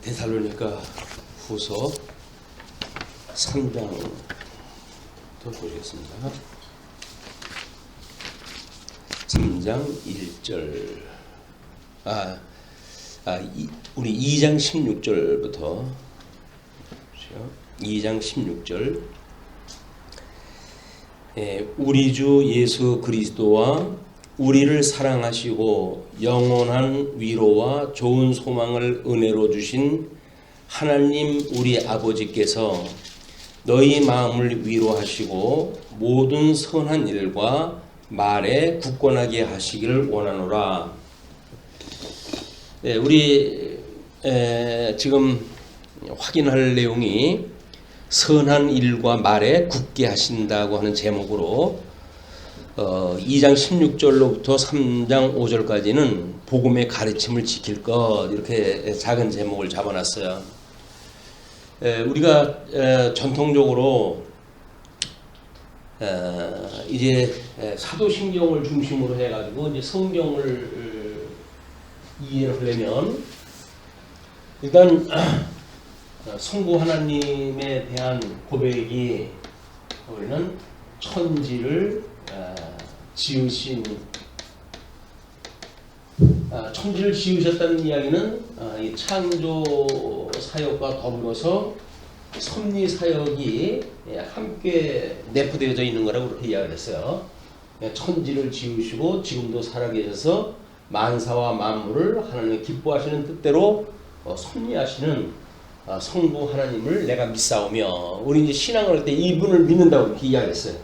데살로니가 후서 3장 더 보겠습니다. 3장 1절 우리 2장 16절부터 2장 16절 우리 주 예수 그리스도와 우리를 사랑하시고 영원한 위로와 좋은 소망을 은혜로 주신 하나님 우리 아버지께서 너희 마음을 위로하시고 모든 선한 일과 말에 굳건하게 하시기를 원하노라. 우리 지금 확인할 내용이 선한 일과 말에 굳게 하신다고 하는 제목으로 2장 16절로부터 3장 5절까지는 복음의 가르침을 지킬 것, 이렇게 작은 제목을 잡아놨어요. 우리가 전통적으로 이제 사도신경을 중심으로 해가지고 이제 성경을 이해를 하려면 일단 성부 하나님에 대한 고백이, 우리는 천지를 천지를 지으셨다는 이야기는 이 창조 사역과 더불어서 섭리 사역이 함께 내포되어져 있는 거라고 그렇게 이야기를 했어요. 천지를 지으시고 지금도 살아계셔서 만사와 만물을 하나님의 기뻐하시는 뜻대로 섭리하시는 성부 하나님을 내가 믿사오며, 우리 이제 신앙을 할 때 이분을 믿는다고 이렇게 이야기했어요.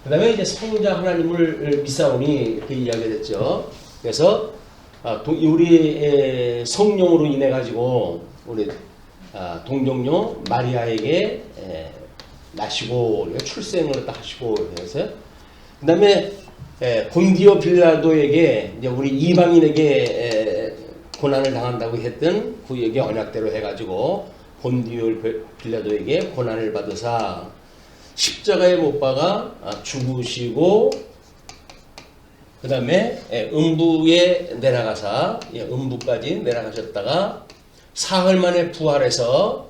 그 다음에 이제 성자 하나님을 믿사오니 이렇게 이야기를 했죠. 그래서 우리 성령으로 인해 가지고 우리 동정녀 마리아에게 나시고 출생을 딱 하시고 그래서 그 다음에 본디오 빌라도에게 이제 우리 이방인에게 고난을 당한다고 했던 그에게 언약대로 해가지고 본디오 빌라도에게 고난을 받으사 십자가에 못 박아 죽으시고 그 다음에 음부에 내려가사 음부까지 내려가셨다가 사흘 만에 부활해서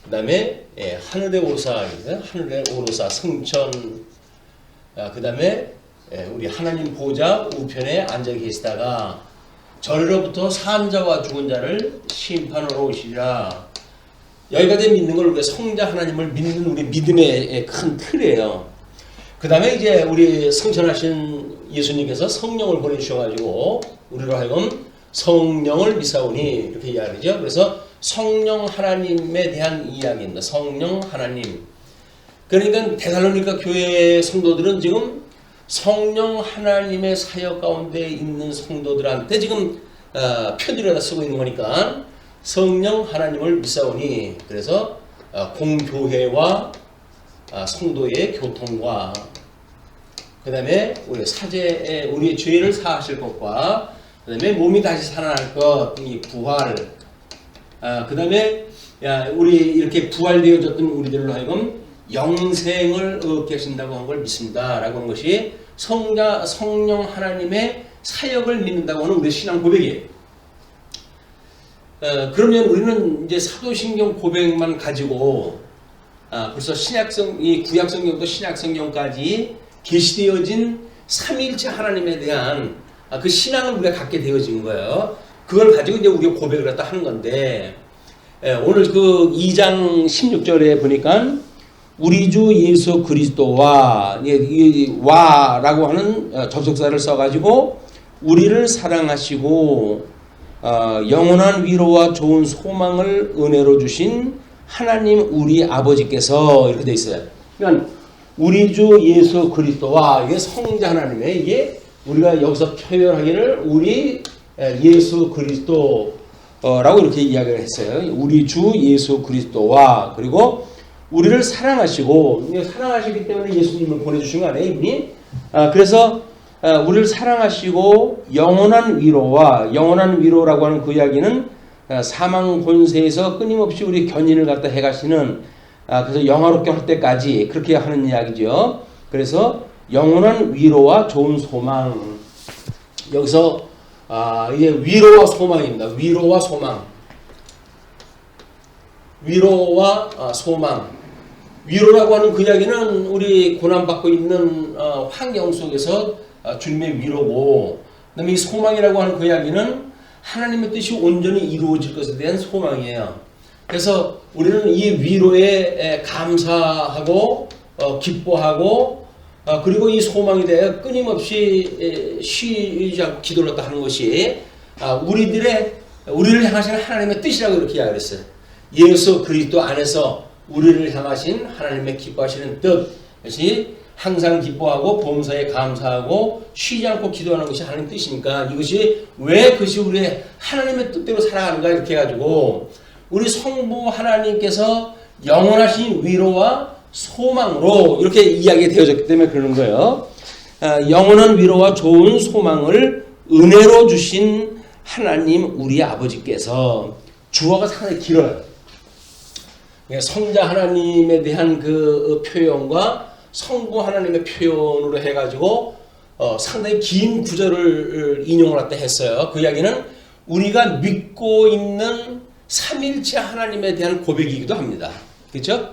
그 다음에 하늘에 오르사 승천, 그 다음에 우리 하나님 보좌 우편에 앉아 계시다가 저리로부터 산자와 죽은 자를 심판하러 오시리라. 여기까지 믿는 걸 우리가 성자 하나님을 믿는 우리 믿음의 큰 틀이에요. 그 다음에 이제 우리 승천하신 예수님께서 성령을 보내주셔가지고 우리로 하여금 성령을 믿사오니 이렇게 이야기하죠. 그래서 성령 하나님에 대한 이야기입니다. 성령 하나님. 그러니까 데살로니가 교회 성도들은 지금 성령 하나님의 사역 가운데 있는 성도들한테 지금 편지를 다 쓰고 있는 거니까 성령 하나님을 믿사오니, 그래서 공교회와 성도의 교통과 그 다음에 우리의 죄를 사하실 것과 그 다음에 몸이 다시 살아날 것, 이 부활, 그 다음에 우리 이렇게 부활되어졌던 우리들로 하여금 영생을 얻게 하신다고 한 걸 믿습니다 라고 하는 것이 성령 하나님의 사역을 믿는다고 하는 우리의 신앙 고백이에요. 그러면 우리는 이제 사도신경 고백만 가지고 벌써 이 구약성경부터 신약성경까지 계시되어진 삼위일체 하나님에 대한 그 신앙을 우리가 갖게 되어진 거예요. 그걸 가지고 이제 우리가 고백을 갖다 하는 건데, 오늘 그 2장 16절에 보니까 우리 주 예수 그리스도와 와라고 하는 접속사를 써가지고 우리를 사랑하시고 영원한 위로와 좋은 소망을 은혜로 주신 하나님 우리 아버지께서, 이렇게 돼 있어요. 그러니까 우리 주 예수 그리스도와, 이게 성자 하나님의, 이게 우리가 여기서 표현하기를 우리 예수 그리스도라고 이렇게 이야기를 했어요. 우리 주 예수 그리스도와, 그리고 우리를 사랑하시고, 사랑하시기 때문에 예수님을 보내주신 거 아니에요, 이분이? 그래서 우리를 사랑하시고 영원한 위로라고 하는 그 이야기는 사망 권세에서 끊임없이 우리 견인을 갖다 해가시는, 그래서 영화롭게 할 때까지 그렇게 하는 이야기죠. 그래서 영원한 위로와 좋은 소망, 여기서 이게 위로와 소망입니다. 위로와 소망. 위로와 소망. 위로라고 하는 그 이야기는 우리 고난받고 있는 환경 속에서 주님의 위로고, 그다음에 이 소망이라고 하는 그 이야기는 하나님의 뜻이 온전히 이루어질 것에 대한 소망이에요. 그래서 우리는 이 위로에 감사하고 기뻐하고 그리고 이 소망에 대해 끊임없이 쉬지 않고 기도를 하는 것이 우리를 향하시는 하나님의 뜻이라고 이렇게 이야기했어요. 예수 그리스도 안에서 우리를 향하신 하나님의 기뻐하시는 뜻이 항상 기뻐하고 범사에 감사하고 쉬지 않고 기도하는 것이 하나님의 뜻이니까 이것이 왜 그것이 우리의 하나님의 뜻대로 살아가는가 이렇게 해가지고 우리 성부 하나님께서 영원하신 위로와 소망으로 이렇게 이야기가 되어졌기 때문에 그러는 거예요. 영원한 위로와 좋은 소망을 은혜로 주신 하나님 우리 아버지께서 주어가 상당히 길어요. 성자 하나님에 대한 그 표현과 성부 하나님의 표현으로 해가지고 상당히 긴 구절을 인용을 했다 했어요. 그 이야기는 우리가 믿고 있는 삼일체 하나님에 대한 고백이기도 합니다. 그렇죠?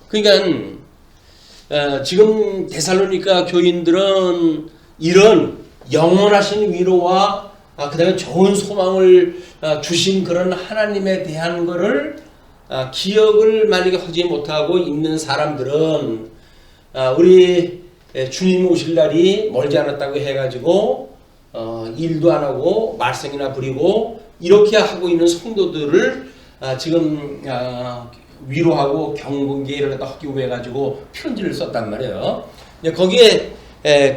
그러니까 지금 데살로니가 교인들은 이런 영원하신 위로와 그 다음에 좋은 소망을 주신 그런 하나님에 대한 거를 기억을 만약에 하지 못하고 있는 사람들은 우리 주님 오실 날이 멀지 않았다고 해가지고 일도 안 하고 말썽이나 부리고 이렇게 하고 있는 성도들을 지금 위로하고 경건계를 하기 위해 가지고 편지를 썼단 말이에요. 거기에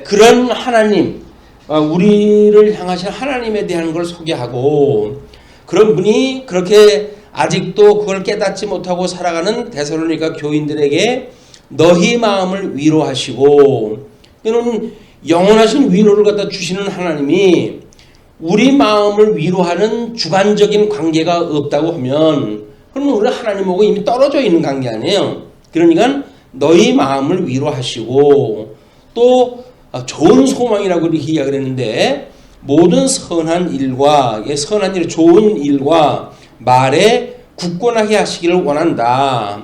그런 하나님, 우리를 향하신 하나님에 대한 걸 소개하고 그런 분이 그렇게 아직도 그걸 깨닫지 못하고 살아가는 데살로니가 교인들에게 너희 마음을 위로하시고, 이는 영원하신 위로를 갖다 주시는 하나님이 우리 마음을 위로하는 주관적인 관계가 없다고 하면 그러면 우리는 하나님하고 이미 떨어져 있는 관계 아니에요. 그러니까 너희 마음을 위로하시고 또 좋은 소망이라고 이렇게 이야기를 했는데 모든 선한 일과 선한 일, 좋은 일과 말에 굳건하게 하시기를 원한다.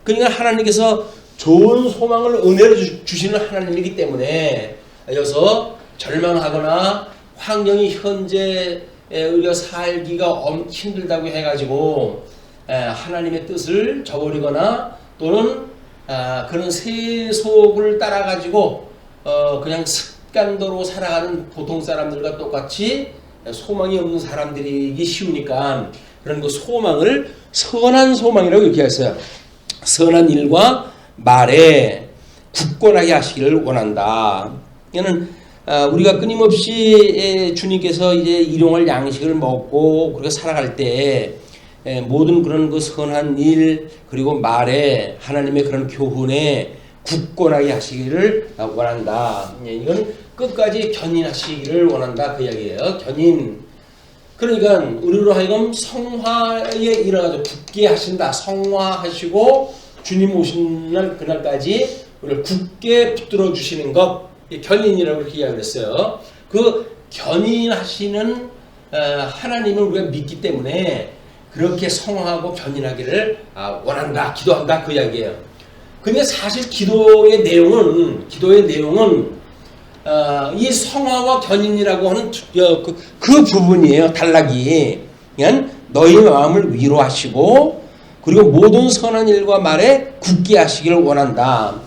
그러니까 하나님께서 좋은 소망을 은혜로 주시는 하나님이기 때문에 여기서 절망하거나 환경이 현재 우리가 살기가 힘들다고 해가지고 하나님의 뜻을 저버리거나 또는 그런 세속을 따라가지고 그냥 습관대로 살아가는 보통 사람들과 똑같이 소망이 없는 사람들이기 쉬우니까 그런 그 소망을 선한 소망이라고 이렇게 했어요. 선한 일과 말에 굳건하게 하시기를 원한다. 이는 우리가 끊임없이 주님께서 이제 일용할 양식을 먹고 그렇게 살아갈 때 모든 그런 그 선한 일 그리고 말에 하나님의 그런 교훈에 굳건하게 하시기를 원한다. 이건 끝까지 견인하시기를 원한다 그 이야기예요. 견인. 그러니까 우리로 하여금 성화에 일어나서 굳게 하신다. 성화하시고 주님 오신 날 그날까지 우리를 굳게 붙들어 주시는 것, 견인이라고 이렇게 이야기를 했어요. 그 견인하시는 하나님을 우리가 믿기 때문에 그렇게 성화하고 견인하기를 원한다, 기도한다 그 이야기예요. 근데 사실 기도의 내용은 이 성화와 견인이라고 하는 그 부분이에요. 단락이. 그러니까 너희 마음을 위로하시고 그리고 모든 선한 일과 말에 굳게 하시기를 원한다.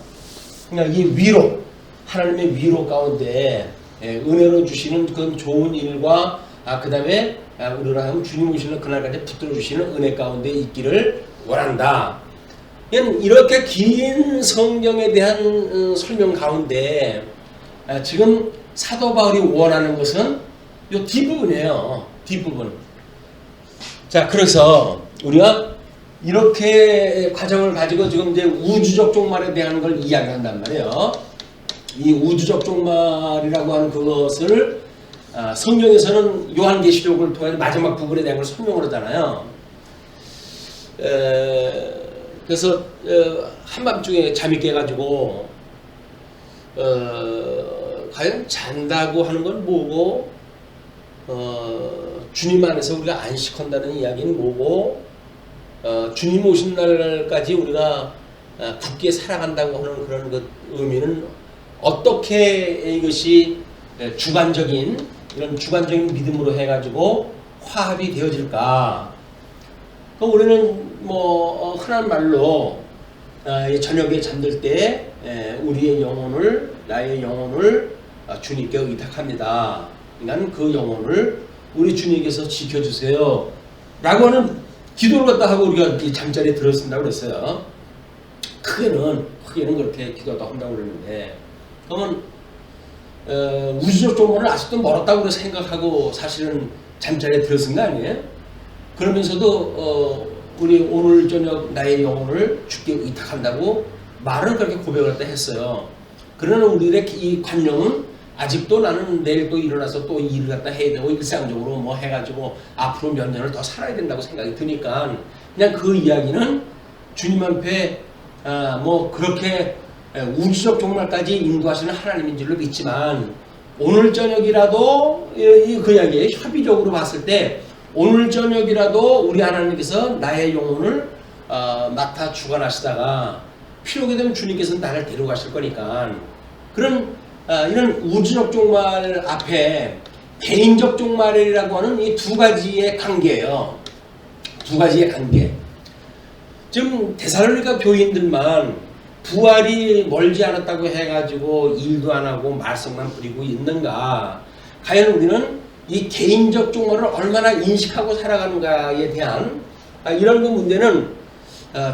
그러니까 이 위로, 하나님의 위로 가운데 은혜로 주시는 그런 좋은 일과 그 다음에 우리를 하여금 주님 오시는 그날까지 붙들어 주시는 은혜 가운데 있기를 원한다. 이렇게 긴 성경에 대한 설명 가운데 지금 사도 바울이 원하는 것은 이 뒷부분이에요. 뒷부분. 자, 그래서 우리가 이렇게 과정을 가지고 지금 이제 우주적 종말에 대한 걸 이야기한단 말이에요. 이 우주적 종말이라고 하는 그것을 성경에서는 요한계시록을 통해 마지막 부분에 대한 걸 설명을 하잖아요. 그래서 한밤중에 잠이 깨가지고 과연 잔다고 하는 건 뭐고 주님 안에서 우리가 안식한다는 이야기는 뭐고, 주님 오신 날까지 우리가 굳게 살아간다고 하는 그런 그 의미는 어떻게 이것이 주관적인 이런 주관적인 믿음으로 해가지고 화합이 되어질까? 우리는 뭐 흔한 말로 저녁에 잠들 때 우리의 영혼을 나의 영혼을 주님께 의탁합니다. 그러니까 그 영혼을 우리 주님께서 지켜주세요. 라고 하는 기도를 갖다 하고 우리가 잠자리에 들었습니다 그랬어요. 크게는 그렇게 기도도 한다고 그러는데, 그러면 우주적 종말은 아직도 멀었다고 생각하고 사실은 잠자리에 들었은 거 아니에요? 그러면서도 우리 오늘 저녁 나의 영혼을 주께 의탁한다고 말은 그렇게 고백을 했다 했어요. 그러나 우리의 이 관념은 아직도 나는 내일 또 일어나서 또 일을 갖다 해야 되고 일상적으로 뭐 해가지고 앞으로 몇 년을 더 살아야 된다고 생각이 드니까 그냥 그 이야기는 주님 앞에 뭐 그렇게 우주적 종말까지 인도하시는 하나님인 줄로 믿지만, 오늘 저녁이라도 그 이야기에 협의적으로 봤을 때 오늘 저녁이라도 우리 하나님께서 나의 영혼을 맡아 주관하시다가 필요하게 되면 주님께서는 나를 데려가실 거니까, 그런 이런 우주적 종말 앞에 개인적 종말이라고 하는 이 두 가지의 관계예요. 두 가지의 관계. 지금 데살로니가 교인들만 부활이 멀지 않았다고 해가지고 일도 안 하고 말썽만 부리고 있는가? 과연 우리는 이 개인적 종말을 얼마나 인식하고 살아가는가에 대한 이런 그 문제는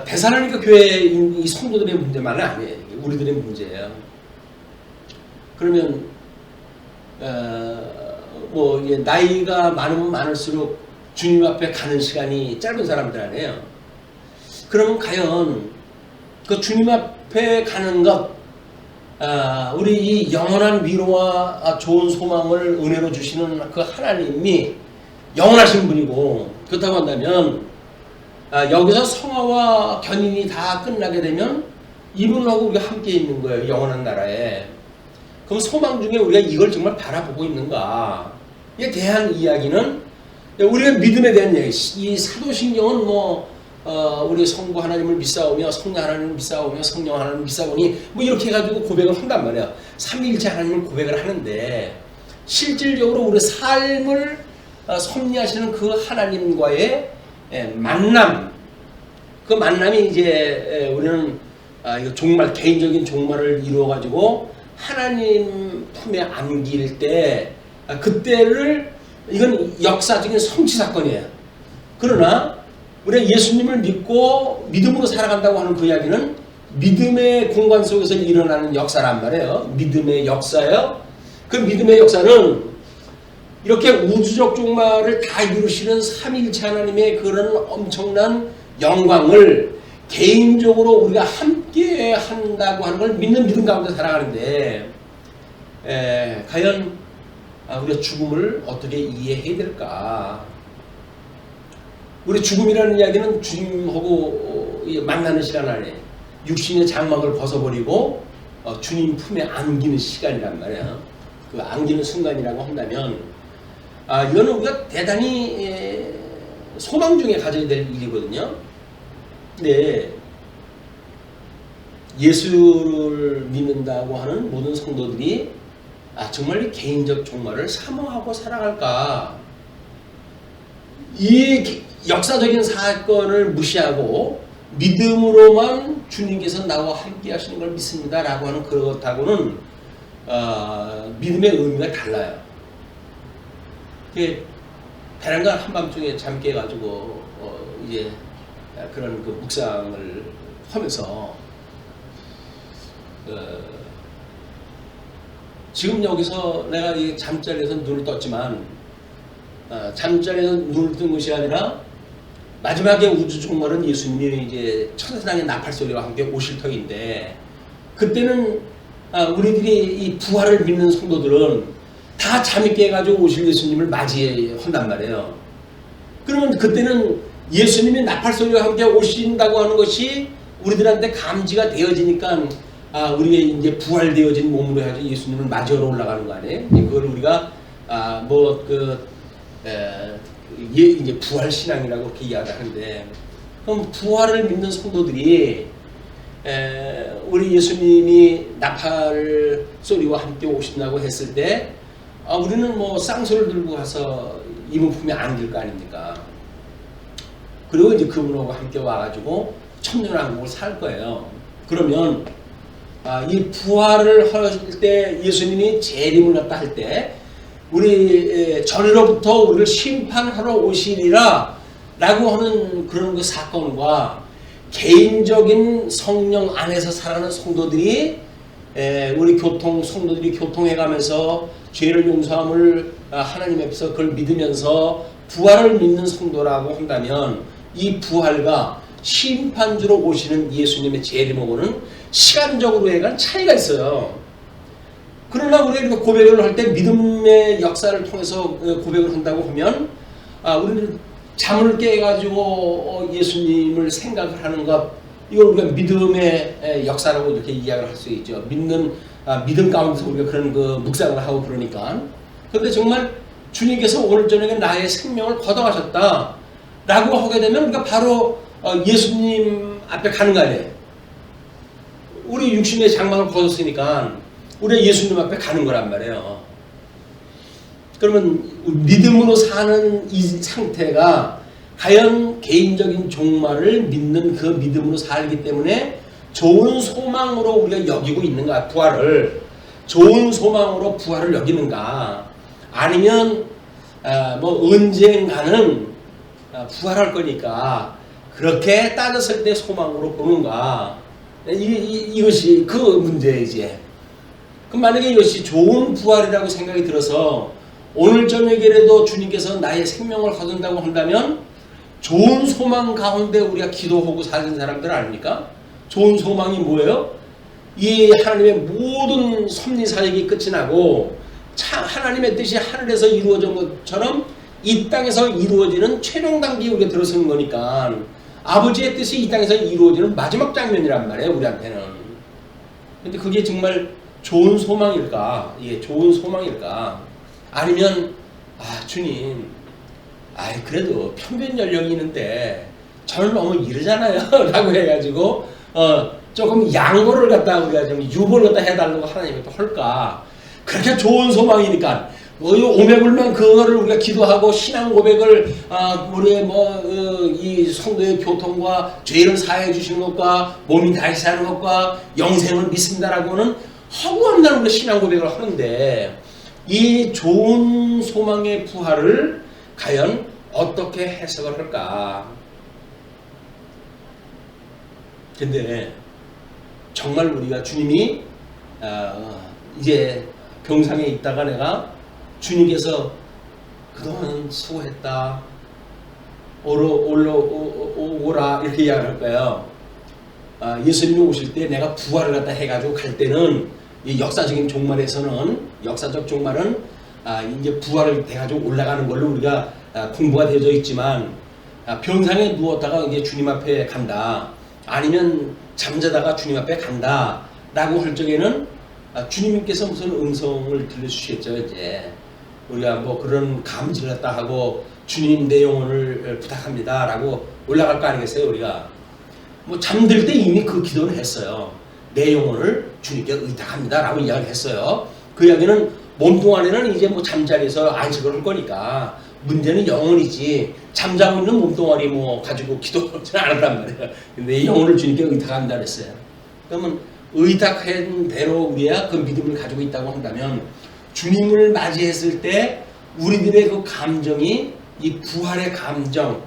데살로니가 교회 이 성도들의 문제만은 아니에요. 우리들의 문제예요. 그러면 뭐 이게 나이가 많으면 많을수록 주님 앞에 가는 시간이 짧은 사람들 아니에요. 그러면 과연 그 주님 앞에 가는 것, 우리 이 영원한 위로와 좋은 소망을 은혜로 주시는 그 하나님이 영원하신 분이고, 그렇다고 한다면 여기서 성화와 견인이 다 끝나게 되면 이분하고 우리가 함께 있는 거예요. 영원한 나라에. 그럼 소망 중에 우리가 이걸 정말 바라보고 있는가에 대한 이야기는, 우리가 믿음에 대한 이야기, 이 사도신경은 뭐 우리 성부 하나님을 믿사오며 성령 하나님을 믿사오며 성령 하나님을 믿사오니 뭐 이렇게 해가지고 고백을 한단 말이야. 삼위일체 하나님을 고백을 하는데, 실질적으로 우리 삶을 섭리하시는 그 하나님과의 만남, 그 만남이 이제 우리는 이거 종말, 개인적인 종말을 이루어가지고 하나님 품에 안길 때, 그때를, 이건 역사적인 성취 사건이에요. 그러나 우리가 예수님을 믿고 믿음으로 살아간다고 하는 그 이야기는 믿음의 공간 속에서 일어나는 역사란 말이에요. 믿음의 역사예요. 그 믿음의 역사는 이렇게 우주적 종말을 다 이루시는 삼위일체 하나님의 그런 엄청난 영광을 개인적으로 우리가 함께 한다고 하는 걸 믿는 믿음 가운데 살아가는데, 과연 우리가 죽음을 어떻게 이해해야 될까? 우리 죽음이라는 이야기는 주님하고 만나는 시간 안에 육신의 장막을 벗어버리고 주님 품에 안기는 시간이란 말이야. 그 안기는 순간이라고 한다면, 이거는 우리가 대단히 소망 중에 가져야 될 일이거든요. 근데 예수를 믿는다고 하는 모든 성도들이 정말 이 개인적 종말을 사모하고 살아갈까? 이 역사적인 사건을 무시하고 믿음으로만 주님께서 나와 함께 하시는 걸 믿습니다 라고 하는 그것하고는 믿음의 의미가 달라요. 베란다 한밤중에 잠 깨가지고 이제 그런 그 묵상을 하면서 지금 여기서 내가 이 잠자리에서 눈을 떴지만, 잠자리에서 눈을 뜬 것이 아니라 마지막에 우주 종말은 예수님이 이제 천사장의 나팔 소리와 함께 오실 터인데, 그때는 우리들이 이 부활을 믿는 성도들은 다 잠이 깨가지고 오실 예수님을 맞이한단 말이에요. 그러면 그때는 예수님이 나팔 소리와 함께 오신다고 하는 것이 우리들한테 감지가 되어지니까, 우리의 이제 부활되어진 몸으로 해서 예수님을 맞이하러 올라가는 거 아니에요? 그걸 우리가 이제 부활 신앙이라고 그렇게 이야기하는데, 그럼 부활을 믿는 성도들이 우리 예수님이 나팔 소리와 함께 오신다고 했을 때 우리는 뭐 쌍소를 들고 가서 이문품에 안길 거 아닙니까? 그리고 이제 그분하고 함께 와가지고 천년왕국을 살 거예요. 그러면 이 부활을 할 때 예수님이 재림을 갖다 할 때 우리 전으로부터 우리를 심판하러 오시리라 라고 하는 그런 그 사건과 개인적인 성령 안에서 살아가는 성도들이 우리 성도들이 교통해 가면서 죄를 용서함을 하나님 앞에서 그걸 믿으면서 부활을 믿는 성도라고 한다면 이 부활과 심판주로 오시는 예수님의 재림하고는 시간적으로 약간 차이가 있어요. 그러나 우리가 고백을 할 때 믿음의 역사를 통해서 고백을 한다고 하면 우리는 잠을 깨가지고 예수님을 생각을 하는 것, 이걸 우리가 믿음의 역사라고 이렇게 이야기를 할 수 있죠. 믿음 가운데서 우리가 그런 그 묵상을 하고 그러니까. 그런데 정말 주님께서 오늘 저녁에 나의 생명을 걷어가셨다 라고 하게 되면 우리가 바로 예수님 앞에 가는 거 아니에요. 우리 육신의 장막을 벗었으니까 우리가 예수님 앞에 가는 거란 말이에요. 그러면 믿음으로 사는 이 상태가 과연 개인적인 종말을 믿는 그 믿음으로 살기 때문에 좋은 소망으로 우리가 여기고 있는가, 부활을 좋은 소망으로 부활을 여기는가, 아니면 뭐 언젠가는 부활할 거니까 그렇게 따졌을 때 소망으로 보는가, 이것이 그 문제이지. 그럼 만약에 이것이 좋은 부활이라고 생각이 들어서 오늘 저녁에라도 주님께서 나의 생명을 거둔다고 한다면 좋은 소망 가운데 우리가 기도하고 사는 사람들 아닙니까? 좋은 소망이 뭐예요? 이 하나님의 모든 섭리 사역이 끝이 나고 하나님의 뜻이 하늘에서 이루어진 것처럼 이 땅에서 이루어지는 최종 단계에 우리가 들어서는 거니까 아버지의 뜻이 이 땅에서 이루어지는 마지막 장면이란 말이에요, 우리한테는. 근데 그게 정말 좋은 소망일까? 이게 좋은 소망일까? 아니면 주님, 그래도 평균 연령이 있는데 저는 너무 이르잖아요 라고 해가지고 조금 양보를 갖다 우리가 좀 유보를 갖다 해달라고 하나님께 또 할까? 그렇게 좋은 소망이니까 오매불만 그거를 우리가 기도하고 신앙 고백을 우리의 이 성도의 교통과 죄를 사해 주시는 것과 몸이 다시 사는 것과 영생을 믿습니다라고는 하고 한다는 우리가 신앙 고백을 하는데, 이 좋은 소망의 부활을 과연 어떻게 해석을 할까? 근데 정말 우리가 주님이 이제 병상에 있다가 내가 주님께서 그동안 수고했다, 오라 이렇게 이야기할 거예요. 예수님이 오실 때 내가 부활을 갖다 해가지고 갈 때는 이 역사적인 역사적 종말은 이제 부활을 돼가지고 올라가는 걸로 우리가 공부가 되어져 있지만, 병상에 누웠다가 이제 주님 앞에 간다, 아니면 잠자다가 주님 앞에 간다 라고 할 적에는 주님께서 무슨 음성을 들려주시겠죠. 이제 우리가 뭐 그런 감지를 갖다 하고 주님 내 영혼을 부탁합니다 라고 올라갈 거 아니겠어요. 우리가 뭐 잠들 때 이미 그 기도를 했어요. 내 영혼을 주님께 의탁합니다 라고 이야기를 했어요. 그 이야기는 몸뚱아리는 이제 뭐 잠자리에서 안식을 할 거니까 문제는 영혼이지, 잠자고 있는 몸뚱아리 뭐 가지고 기도하지는 않았단 말이에요. 근데 영혼을 주님께 의탁한다 그랬어요. 그러면 의탁한 대로 우리가 그 믿음을 가지고 있다고 한다면 주님을 맞이했을 때 우리들의 그 감정이 이 부활의 감정,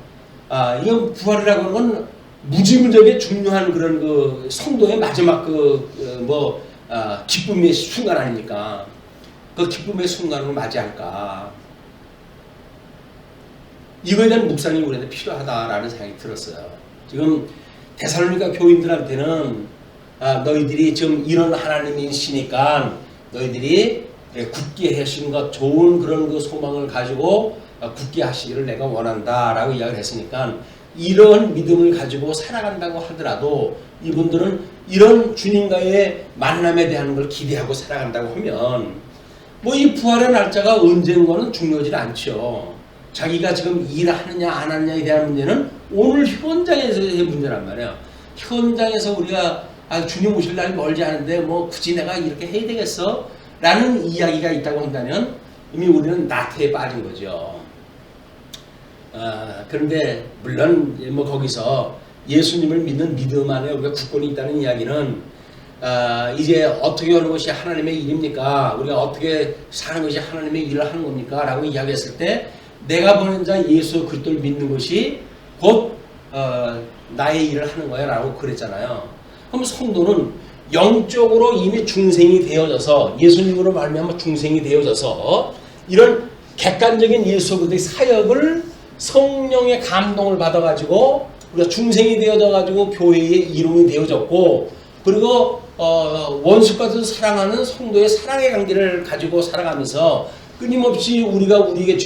이건 부활이라고 하는 건 무지무지하게 중요한 그런 그 성도의 마지막 기쁨의 순간 아닙니까? 그 기쁨의 순간을 맞이할까? 이거에 대한 묵상이 우리한테 필요하다라는 생각이 들었어요. 지금 데살로니가 교인들한테는 너희들이 지금 이런 하나님이시니까 너희들이 굳게 하신 것, 좋은 그런 그 소망을 가지고 굳게 하시기를 내가 원한다 라고 이야기를 했으니까, 이런 믿음을 가지고 살아간다고 하더라도 이분들은 이런 주님과의 만남에 대한 걸 기대하고 살아간다고 하면 뭐 이 부활의 날짜가 언젠가는 중요하지 않죠. 자기가 지금 일하느냐 안 하느냐에 대한 문제는 오늘 현장에서의 문제란 말이에요. 현장에서 우리가 주님 오실 날이 멀지 않은데 뭐 굳이 내가 이렇게 해야 되겠어? 라는 이야기가 있다고 한다면 이미 우리는 나태에 빠진 거죠. 그런데 물론 뭐 거기서 예수님을 믿는 믿음 안에 우리가 굳건히 있다는 이야기는 이제 어떻게 하는 것이 하나님의 일입니까? 우리가 어떻게 사는 것이 하나님의 일을 하는 겁니까? 라고 이야기했을 때 내가 보낸 자 예수 그리스도를 믿는 것이 곧 나의 일을 하는 거야 라고 그랬잖아요. 그럼 성도는 영적으로 이미 중생이 되어져서 예수님으로 말미암아 중생이 되어져서 이런 객관적인 예수 그리스도의 사역을 성령의 감동을 받아가지고 우리가 중생이 되어져가지고 교회의 이름이 되어졌고 그리고 원수까지도 사랑하는 성도의 사랑의 관계를 가지고 살아가면서 끊임없이 우리가 우리에게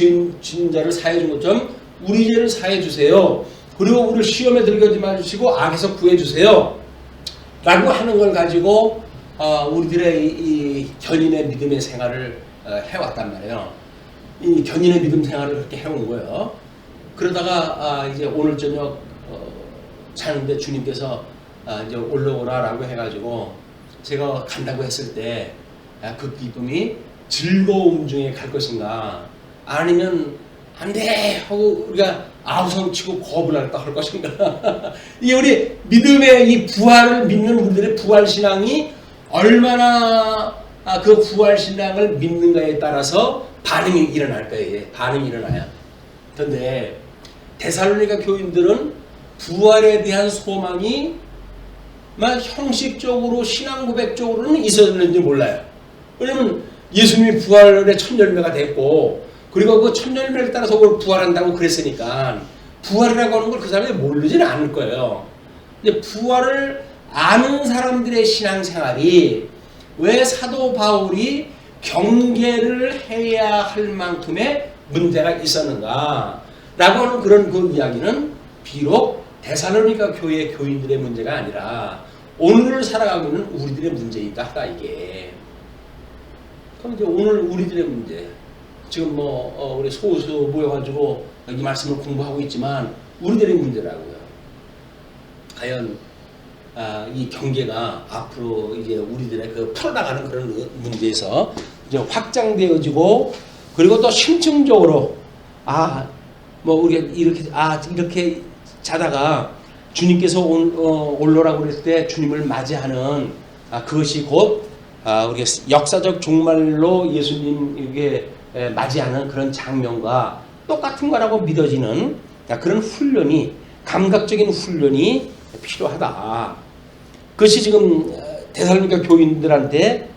죄인자를 사해 준 것처럼 우리 죄를 사해 주세요. 그리고 우리를 시험에 들게 하지 마시고 악에서 구해 주세요. 라고 하는 걸 가지고 우리들의 이 견인의 믿음의 생활을 해왔단 말이에요. 이 견인의 믿음 생활을 그렇게 해온 거예요. 그러다가 이제 오늘 저녁 자는데 주님께서 이제 올라오라라고 해가지고 제가 간다고 했을 때 그 기쁨이 즐거움 중에 갈 것인가 아니면 안 돼 하고 우리가 아우성 치고 겁을 할까 할 것인가. 이게 우리 믿음의 이 부활을 믿는 우리들의 부활신앙이 얼마나 그 부활신앙을 믿는가에 따라서 반응이 일어날 거예요. 반응이 일어나요. 그런데 데살로니가 교인들은 부활에 대한 소망이 형식적으로 신앙 고백적으로는 있었는지 몰라요. 왜냐면 예수님이 부활의 첫 열매가 됐고 그리고 그 첫 열매를 따라서 그걸 부활한다고 그랬으니까 부활이라고 하는 걸 그 사람이 모르지는 않을 거예요. 근데 부활을 아는 사람들의 신앙생활이 왜 사도 바울이 경계를 해야 할 만큼의 문제가 있었는가 라고 하는 그런 그 이야기는 비록 데살로니가 교회 교인들의 문제가 아니라 오늘을 살아가고 있는 우리들의 문제이다 하다 이게. 그럼 이제 오늘 우리들의 문제 지금 뭐 우리 소수 모여가지고 이 말씀을 공부하고 있지만 우리들의 문제라고요. 과연 이 경계가 앞으로 이제 우리들의 그 풀어나가는 그런 문제에서 이제 확장되어지고 그리고 또 심층적으로 뭐 우리가 이렇게 자다가 주님께서 올라오라고 그랬을 때 주님을 맞이하는 그것이 곧 우리가 역사적 종말로 예수님에게 맞이하는 그런 장면과 똑같은 거라고 믿어지는 그런 훈련이 감각적인 훈련이 필요하다. 그것이 지금 데살로니가 교인들한테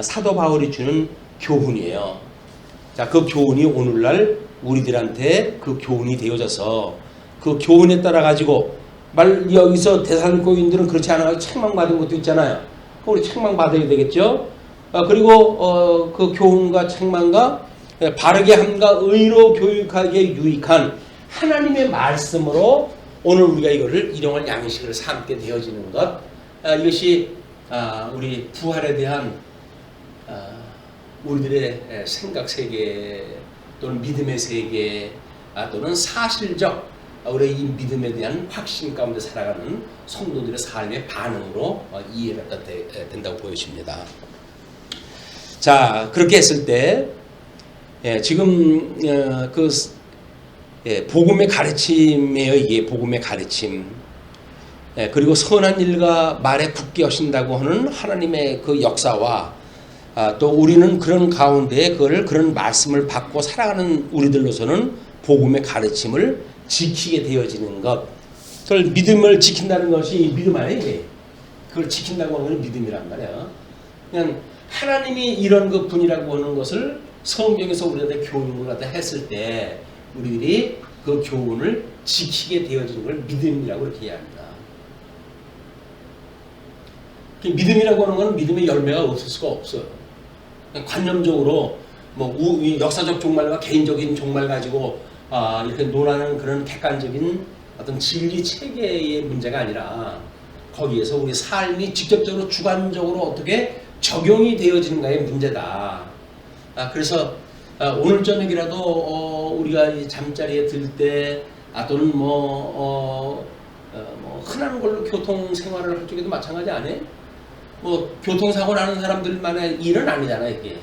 사도 바울이 주는 교훈이에요. 자, 그 교훈이 오늘날 우리들한테 그 교훈이 되어져서 그 교훈에 따라 가지고 여기서 데살로니가 교인들은 그렇지 않아서 책망받은 것도 있잖아요. 우리 책망받아야 되겠죠. 그리고 그 교훈과 책망과 바르게 함과 의로 교육하기에 유익한 하나님의 말씀으로 오늘 우리가 이거를 일용할 양식을 삼게 되어지는 것, 이것이 우리 부활에 대한 우리들의 생각 세계 또는 믿음의 세계 또는 사실적 우리의 이 믿음에 대한 확신 가운데 살아가는 성도들의 삶의 반응으로 이해가 된다고 보여집니다. 자, 그렇게 했을 때 지금 복음의 가르침이에요. 이게 복음의 가르침. 그리고 선한 일과 말에 굳게 하신다고 하는 하나님의 그 역사와 또 우리는 그런 가운데 그런 말씀을 받고 살아가는 우리들로서는 복음의 가르침을 지키게 되어지는 것. 그걸 믿음을 지킨다는 것이 믿음 아니에요. 이게. 그걸 지킨다고 하는 건 믿음이란 말이에요. 그냥 하나님이 이런 그 분이라고 하는 것을 성경에서 우리한테 교훈을 갖다 했을 때 우리들이 그 교훈을 지키게 되어지는 걸 믿음이라고 그렇게 이해합니다. 믿음이라고 하는 건 믿음의 열매가 없을 수가 없어요. 관념적으로 뭐 역사적 종말과 개인적인 종말 가지고 이렇게 논하는 그런 객관적인 어떤 진리 체계의 문제가 아니라 거기에서 우리 삶이 직접적으로 주관적으로 어떻게 적용이 되어지는가의 문제다. 그래서 오늘 저녁이라도 우리가 이 잠자리에 들 때, 또는 뭐 흔한 걸로 교통 생활을 할 적에도 마찬가지 아니에요? 뭐 교통사고 나는 사람들만의 일은 아니잖아 이게.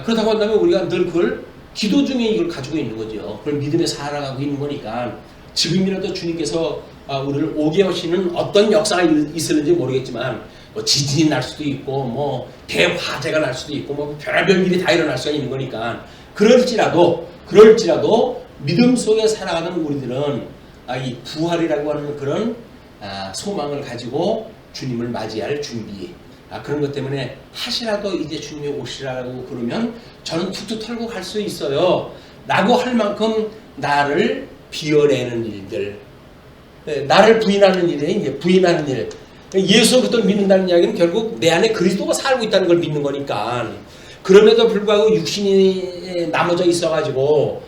그렇다고 한다면 우리가 늘 그걸 기도 중에 이걸 가지고 있는 거죠. 그걸 믿음에 살아가고 있는 거니까 지금이라도 주님께서 우리를 오게 하시는 어떤 역사가 있었는지 모르겠지만 뭐 지진이 날 수도 있고 뭐 대화재가 날 수도 있고 뭐 별별 일이 다 일어날 수가 있는 거니까 그럴지라도 믿음 속에 살아가는 우리들은 이 부활이라고 하는 그런 소망을 가지고 주님을 맞이할 준비, 그런 것 때문에 하시라도 이제 주님이 오시라고 그러면 저는 툭툭 털고 갈 수 있어요 라고 할 만큼 나를 비워내는 일들, 나를 부인하는 일에 이제 부인하는 일, 예수 그리스도를 믿는다는 이야기는 결국 내 안에 그리스도가 살고 있다는 걸 믿는 거니까. 그럼에도 불구하고 육신이 나눠져 있어가지고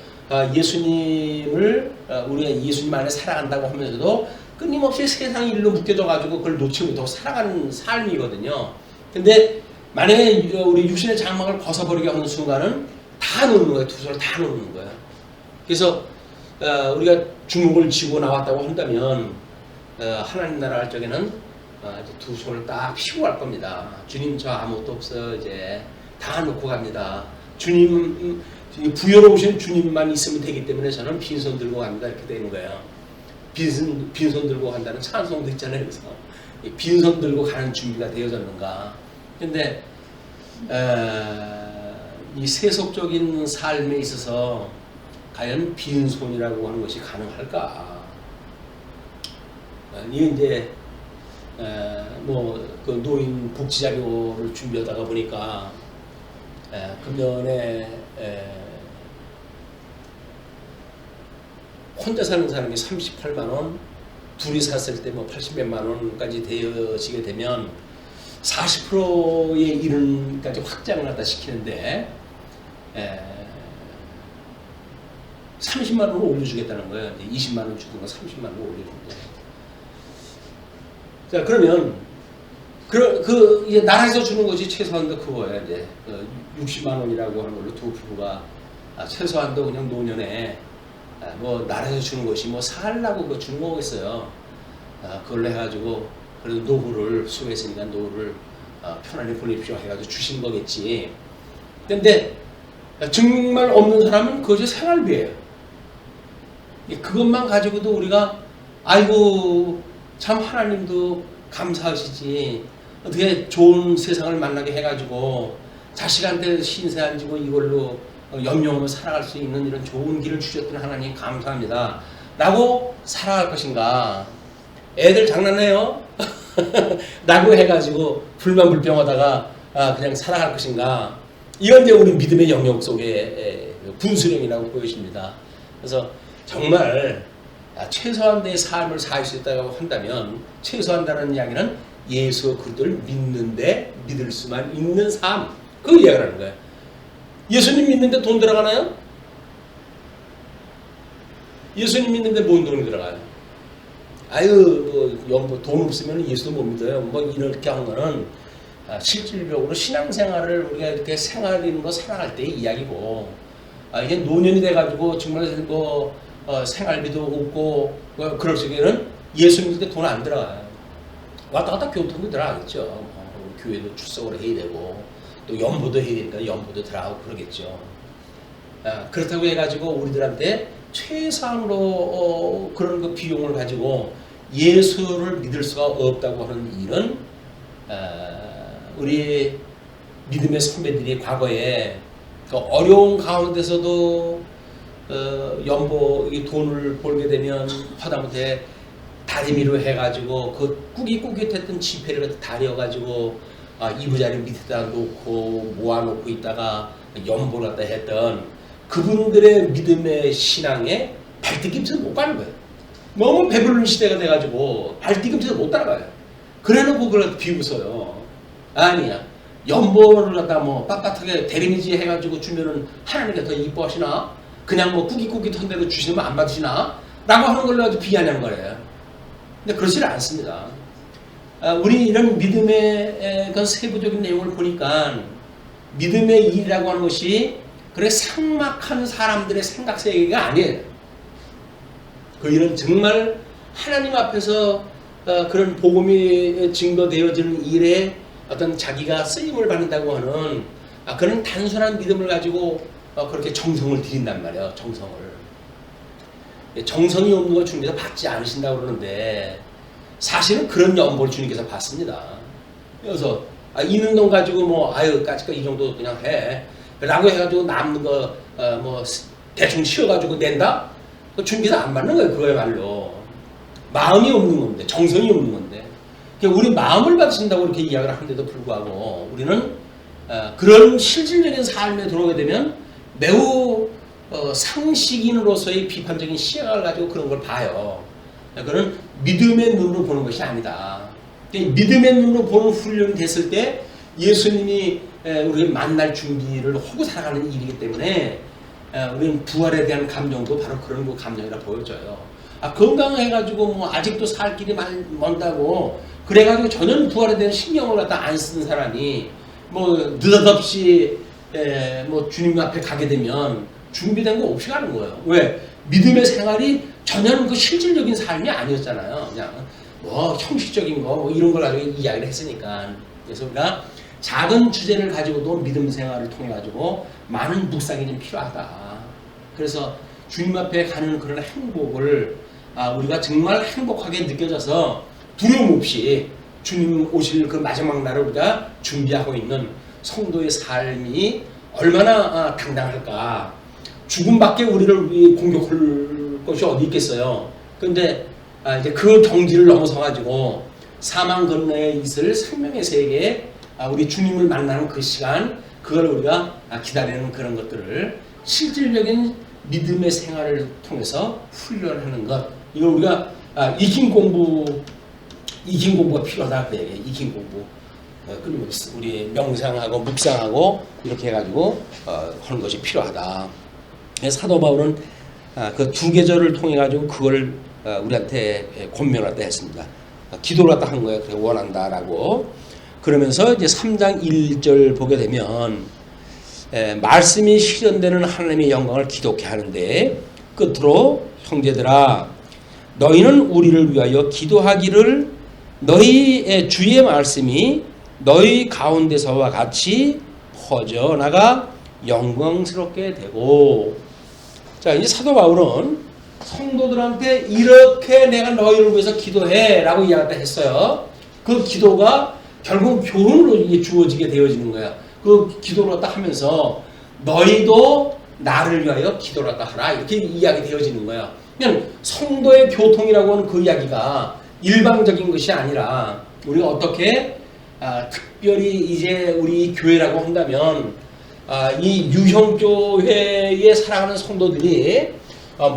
예수님을 우리가 예수님 안에 살아간다고 하면서도 끊임없이 세상 일로 묶여져가지고 그걸 놓지 못하고 살아가는 삶이거든요. 근데 만약에 우리 육신의 장막을 벗어버리게 하는 순간은 다 놓는 거예요. 두 손을 다 놓는 거예요. 그래서 우리가 중목을 지고 나왔다고 한다면 하나님 나라 할 적에는 두 손을 딱 피고 갈 겁니다. 주님 저 아무것도 없어요. 이제 다 놓고 갑니다. 주님 부여로우신 주님만 있으면 되기 때문에 저는 빈손 들고 갑니다. 이렇게 되는 거예요. 빈손 들고 간다는 찬송도 있잖아요. 그래서 빈손 들고 가는 준비가 되어졌는가. 근데 이 세속적인 삶에 있어서 과연 빈손이라고 하는 것이 가능할까? 이게 이제 그 노인 복지 자료를 준비하다가 보니까 금년에 혼자 사는 사람이 38만 원, 둘이 샀을 때 뭐 80몇만 원까지 되어지게 되면 40%의 이른까지 확장을 갖다 시키는데 30만 원을 올려주겠다는 거예요. 20만 원 주든가 30만 원을 올려주는 거예요. 자, 그러면 이제 나라에서 주는 것이 최소한도 그거예요. 이제 60만 원이라고 하는 걸로 두 부부가 최소한도 그냥 노년에 뭐 나라에서 주는 것이 뭐 살라고 그거 주는 거겠어요. 그걸로 해가지고 그래도 노후를 수고했으니까 노후를 편안히 보내십시오 해가지고 주신 거겠지. 근데 정말 없는 사람은 그것이 생활비예요. 그것만 가지고도 우리가 아이고 참 하나님도 감사하시지, 어떻게 좋은 세상을 만나게 해가지고 자식한테 신세 안 지고 이걸로 염려하며 살아갈 수 있는 이런 좋은 길을 주셨던 하나님 감사합니다 라고 살아갈 것인가. 애들 장난해요 라고 해가지고 불만불평하다가 그냥 살아갈 것인가. 이건 이제 우리 믿음의 영역 속의 분수령이라고 보여집니다. 그래서 정말 최소한의 삶을 살 수 있다고 한다면, 최소한다는 이야기는 예수 그리스도를 믿는데 믿을 수만 있는 삶, 그걸 이야기를 하는 거예요. 예수님 믿는데 돈 들어가나요? 예수님 믿는데 뭔 돈이 들어가요? 돈 없으면 예수도 못 믿어요. 뭐 이렇게 하는 거는 실질적으로 신앙생활을 우리가 이렇게 생활하는 살아갈 때의 이야기고, 이게 노년이 돼가지고 정말 생활비도 없고 그럴 적에는 예수 믿을 때 돈 안 들어가요. 왔다 갔다 교통도 들어가겠죠. 교회도 출석을 해야 되고 또 연보도 해야 되니까 연보도 들어가고 그러겠죠. 그렇다고 해가지고 우리들한테 최상으로 그런 그 비용을 가지고 예수를 믿을 수가 없다고 하는 일은 우리 믿음의 선배들이 과거에 그 어려운 가운데서도 연보 돈을 벌게 되면 하다못해 다리미로 해가지고 그 꾸깃꾸깃했던 지폐를 다려가지고 이부자리 밑에다 놓고 모아놓고 있다가 연보를 갖다 했던 그분들의 믿음의 신앙에 발뒤꿈치를 못 가는 거예요. 너무 배부른 시대가 돼가지고 발뒤꿈치를 못 따라가요. 그래놓고 그걸 비웃어요. 아니야. 연보를 갖다 뭐 빳빳하게 대리미지 해가지고 주면은 하나님께 더 이뻐하시나? 그냥 뭐 꾸깃꾸깃한 대로 주시면 안 받으시나? 라고 하는 걸로 아주 비하냐는 거예요. 근데 그렇지 않습니다. 우리 이런 믿음의 그 세부적인 내용을 보니까 믿음의 일이라고 하는 것이 그래 삭막한 사람들의 생각 세계가 아니에요. 그이는 정말 하나님 앞에서 그런 복음이 증거되어지는 일에 어떤 자기가 쓰임을 받는다고 하는 그런 단순한 믿음을 가지고 그렇게 정성을 들인단 말이에요. 정성이 없는 걸 주님께서 받지 않으신다고 그러는데 사실은 그런 연보를 주님께서 받습니다. 그래서 있는 돈 가지고 뭐 까짓 거 이 정도 그냥 해 라고 해가지고 남는 거 뭐 대충 쉬어가지고 낸다? 주님께서 안 받는 거예요. 그거야말로 마음이 없는 건데, 정성이 없는 건데, 우리 마음을 받으신다고 이렇게 이야기를 하는데도 불구하고 우리는 그런 실질적인 삶에 들어오게 되면 매우 상식인으로서의 비판적인 시각을 가지고 그런 걸 봐요. 그건 믿음의 눈으로 보는 것이 아니다. 믿음의 눈으로 보는 훈련이 됐을 때 예수님이 우리를 만날 준비를 하고 살아가는 일이기 때문에 우리는 부활에 대한 감정도 바로 그런 그 감정이라 보여져요. 건강해가지고 뭐 아직도 살 길이 먼다고 그래가지고 전혀 부활에 대한 신경을 갖다 안 쓰는 사람이 뭐 느닷없이 뭐 주님 앞에 가게 되면 준비된 거 없이 가는 거예요. 왜? 믿음의 생활이 전혀 그 실질적인 삶이 아니었잖아요. 그냥 뭐 형식적인 거 뭐 이런 걸 가지고 이야기를 했으니까. 그래서 우리가 작은 주제를 가지고도 믿음 생활을 통해 가지고 많은 묵상이 좀 필요하다. 그래서 주님 앞에 가는 그런 행복을 우리가 정말 행복하게 느껴져서 두려움 없이 주님 오실 그 마지막 날을 우리가 준비하고 있는 성도의 삶이 얼마나 당당할까. 죽음밖에 우리를 공격할 것이 어디 있겠어요. 그런데 이제 그 경지를 넘어서 가지고 사망 건너에 있을 생명의 세계에 우리 주님을 만나는 그 시간, 그걸 우리가 기다리는 그런 것들을 실질적인 믿음의 생활을 통해서 훈련하는 것. 이걸 우리가 익힌 공부가 필요하다 그래요. 익힌 공부. 그리고 우리 명상하고 묵상하고 이렇게 해가지고 하는 것이 필요하다. 사도 바울은 그 두 계절을 통해 가지고 그걸 우리한테 권면을 갖다 했습니다. 기도를 갖다 한 거예요. 그래 원한다라고. 그러면서 이제 3장 1절 보게 되면 말씀이 실현되는 하나님의 영광을 기독케 하는데 끝으로 형제들아 너희는 우리를 위하여 기도하기를 너희의 주의 말씀이 너희 가운데서와 같이 퍼져나가 영광스럽게 되고. 자, 이제 사도 바울은 성도들한테 이렇게 내가 너희를 위해서 기도해 라고 이야기를 했어요. 그 기도가 결국 교훈으로 주어지게 되어지는 거야. 그 기도를 갖다 하면서 너희도 나를 위하여 기도를 갖다 하라 이렇게 이야기 되어지는 거야. 그냥 성도의 교통이라고 하는 그 이야기가 일방적인 것이 아니라 우리가 어떻게 특별히 이제 우리 교회라고 한다면 이 유형교회에 살아가는 성도들이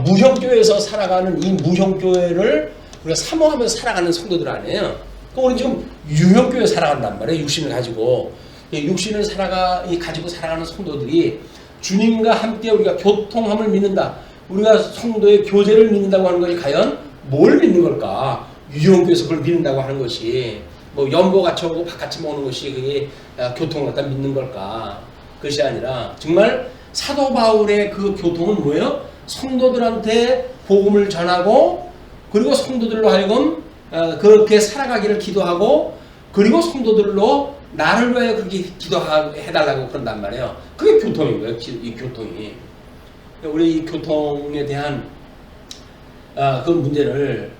무형교회에서 살아가는 이 무형교회를 우리가 사모하면서 살아가는 성도들 아니에요. 그럼 우리는 지금 유형교회에 살아간단 말이에요. 육신을 가지고. 육신을 가지고 살아가는 성도들이 주님과 함께 우리가 교통함을 믿는다. 우리가 성도의 교제를 믿는다고 하는 것이 과연 뭘 믿는 걸까? 유형교회에서 그걸 믿는다고 하는 것이 뭐 연보 같이 오고 바깥이 먹는 것이 그게 교통을 갖다 믿는 걸까? 그것이 아니라 정말 사도 바울의 그 교통은 뭐예요? 성도들한테 복음을 전하고 그리고 성도들로 하여금 그렇게 살아가기를 기도하고 그리고 성도들로 나를 위하여 그렇게 기도해달라고 그런단 말이에요. 그게 교통인 거예요. 이 교통이. 우리 이 교통에 대한 그 문제를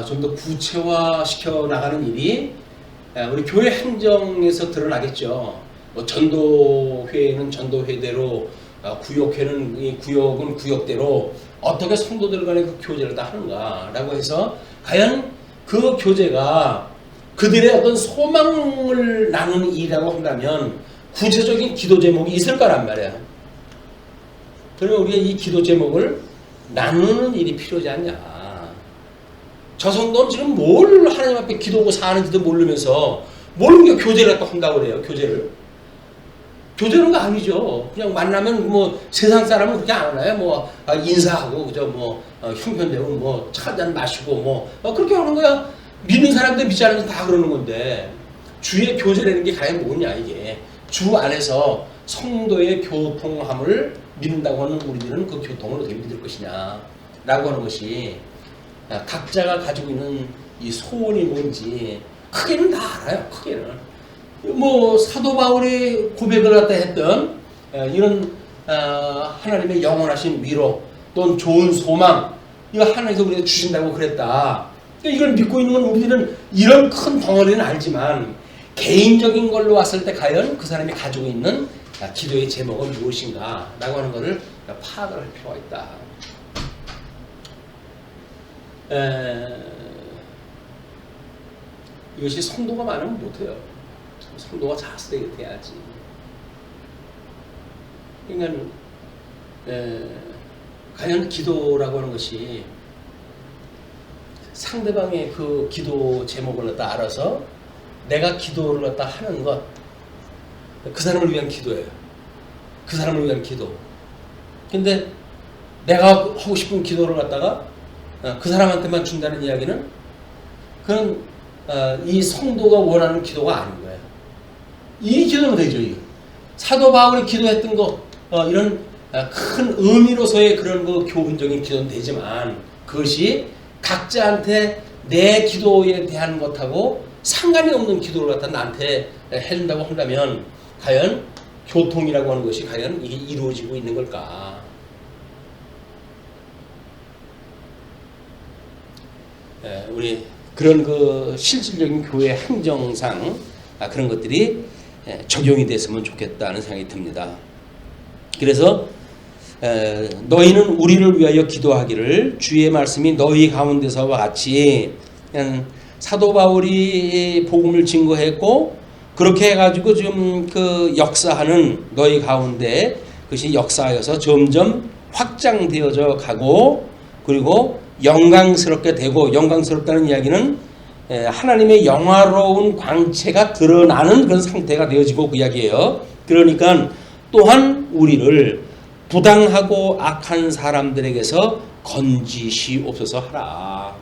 좀 더 구체화시켜 나가는 일이 우리 교회 행정에서 드러나겠죠. 뭐 전도회는 전도회대로 구역회는 이 구역은 구역대로 어떻게 성도들 간의 그 교제를 다 하는가라고 해서 과연 그 교제가 그들의 어떤 소망을 나누는 일이라고 한다면 구체적인 기도 제목이 있을 거란 말이야. 그러면 우리가 이 기도 제목을 나누는 일이 필요하지 않냐. 저 성도는 지금 뭘 하나님 앞에 기도하고 사는지도 모르면서 뭘 우리가 교제를 또 한다고 그래요. 교제는 거 아니죠. 그냥 만나면 뭐 세상 사람은 그렇게 안 하나요? 뭐 인사하고 그저 뭐 형편되고 뭐 차 한잔 마시고 뭐 그렇게 하는 거야. 믿는 사람들 믿지 않으면 다 그러는 건데 주의 교제라는 게 과연 뭐냐 이게 주 안에서 성도의 교통함을 믿는다고 하는 우리들은 그 교통을 어떻게 믿을 것이냐 라고 하는 것이 각자가 가지고 있는 이 소원이 뭔지 크게는 다 알아요. 크게는 뭐 사도 바울이 고백을 갖다 했던 이런 하나님의 영원하신 위로 또는 좋은 소망 이거 하나님께서 우리에게 주신다고 그랬다. 이걸 믿고 있는 건 우리들은 이런 큰 덩어리는 알지만 개인적인 걸로 왔을 때 과연 그 사람이 가지고 있는 기도의 제목은 무엇인가 라고 하는 것을 파악을 할 필요가 있다. 이것이 성도가 많으면 못해요. 성도가 자수되게 돼야지. 그러니까 과연 기도라고 하는 것이 상대방의 그 기도 제목을 갖다 알아서 내가 기도를 갖다 하는 것, 그 사람을 위한 기도예요. 그 사람을 위한 기도. 근데 내가 하고 싶은 기도를 갖다가 그 사람한테만 준다는 이야기는 그건 이 성도가 원하는 기도가 아닌 거예요. 이 기도는 되죠. 이거. 사도 바울이 기도했던 거 이런 큰 의미로서의 그런 그 교훈적인 기도는 되지만 그것이 각자한테 내 기도에 대한 것하고 상관이 없는 기도를 갖다 나한테 해준다고 한다면 과연 교통이라고 하는 것이 과연 이게 이루어지고 있는 걸까? 우리 그런 그 실질적인 교회 행정상 그런 것들이 적용이 됐으면 좋겠다는 생각이 듭니다. 그래서 너희는 우리를 위하여 기도하기를 주의 말씀이 너희 가운데서와 같이 사도 바울이 복음을 증거했고 그렇게 해가지고 좀 그 역사하는 너희 가운데 그것이 역사하여서 점점 확장되어져 가고 그리고 영광스럽게 되고 영광스럽다는 이야기는 하나님의 영화로운 광채가 드러나는 그런 상태가 되어지고 그 이야기예요. 그러니까 또한 우리를 부당하고 악한 사람들에게서 건지시옵소서 하라.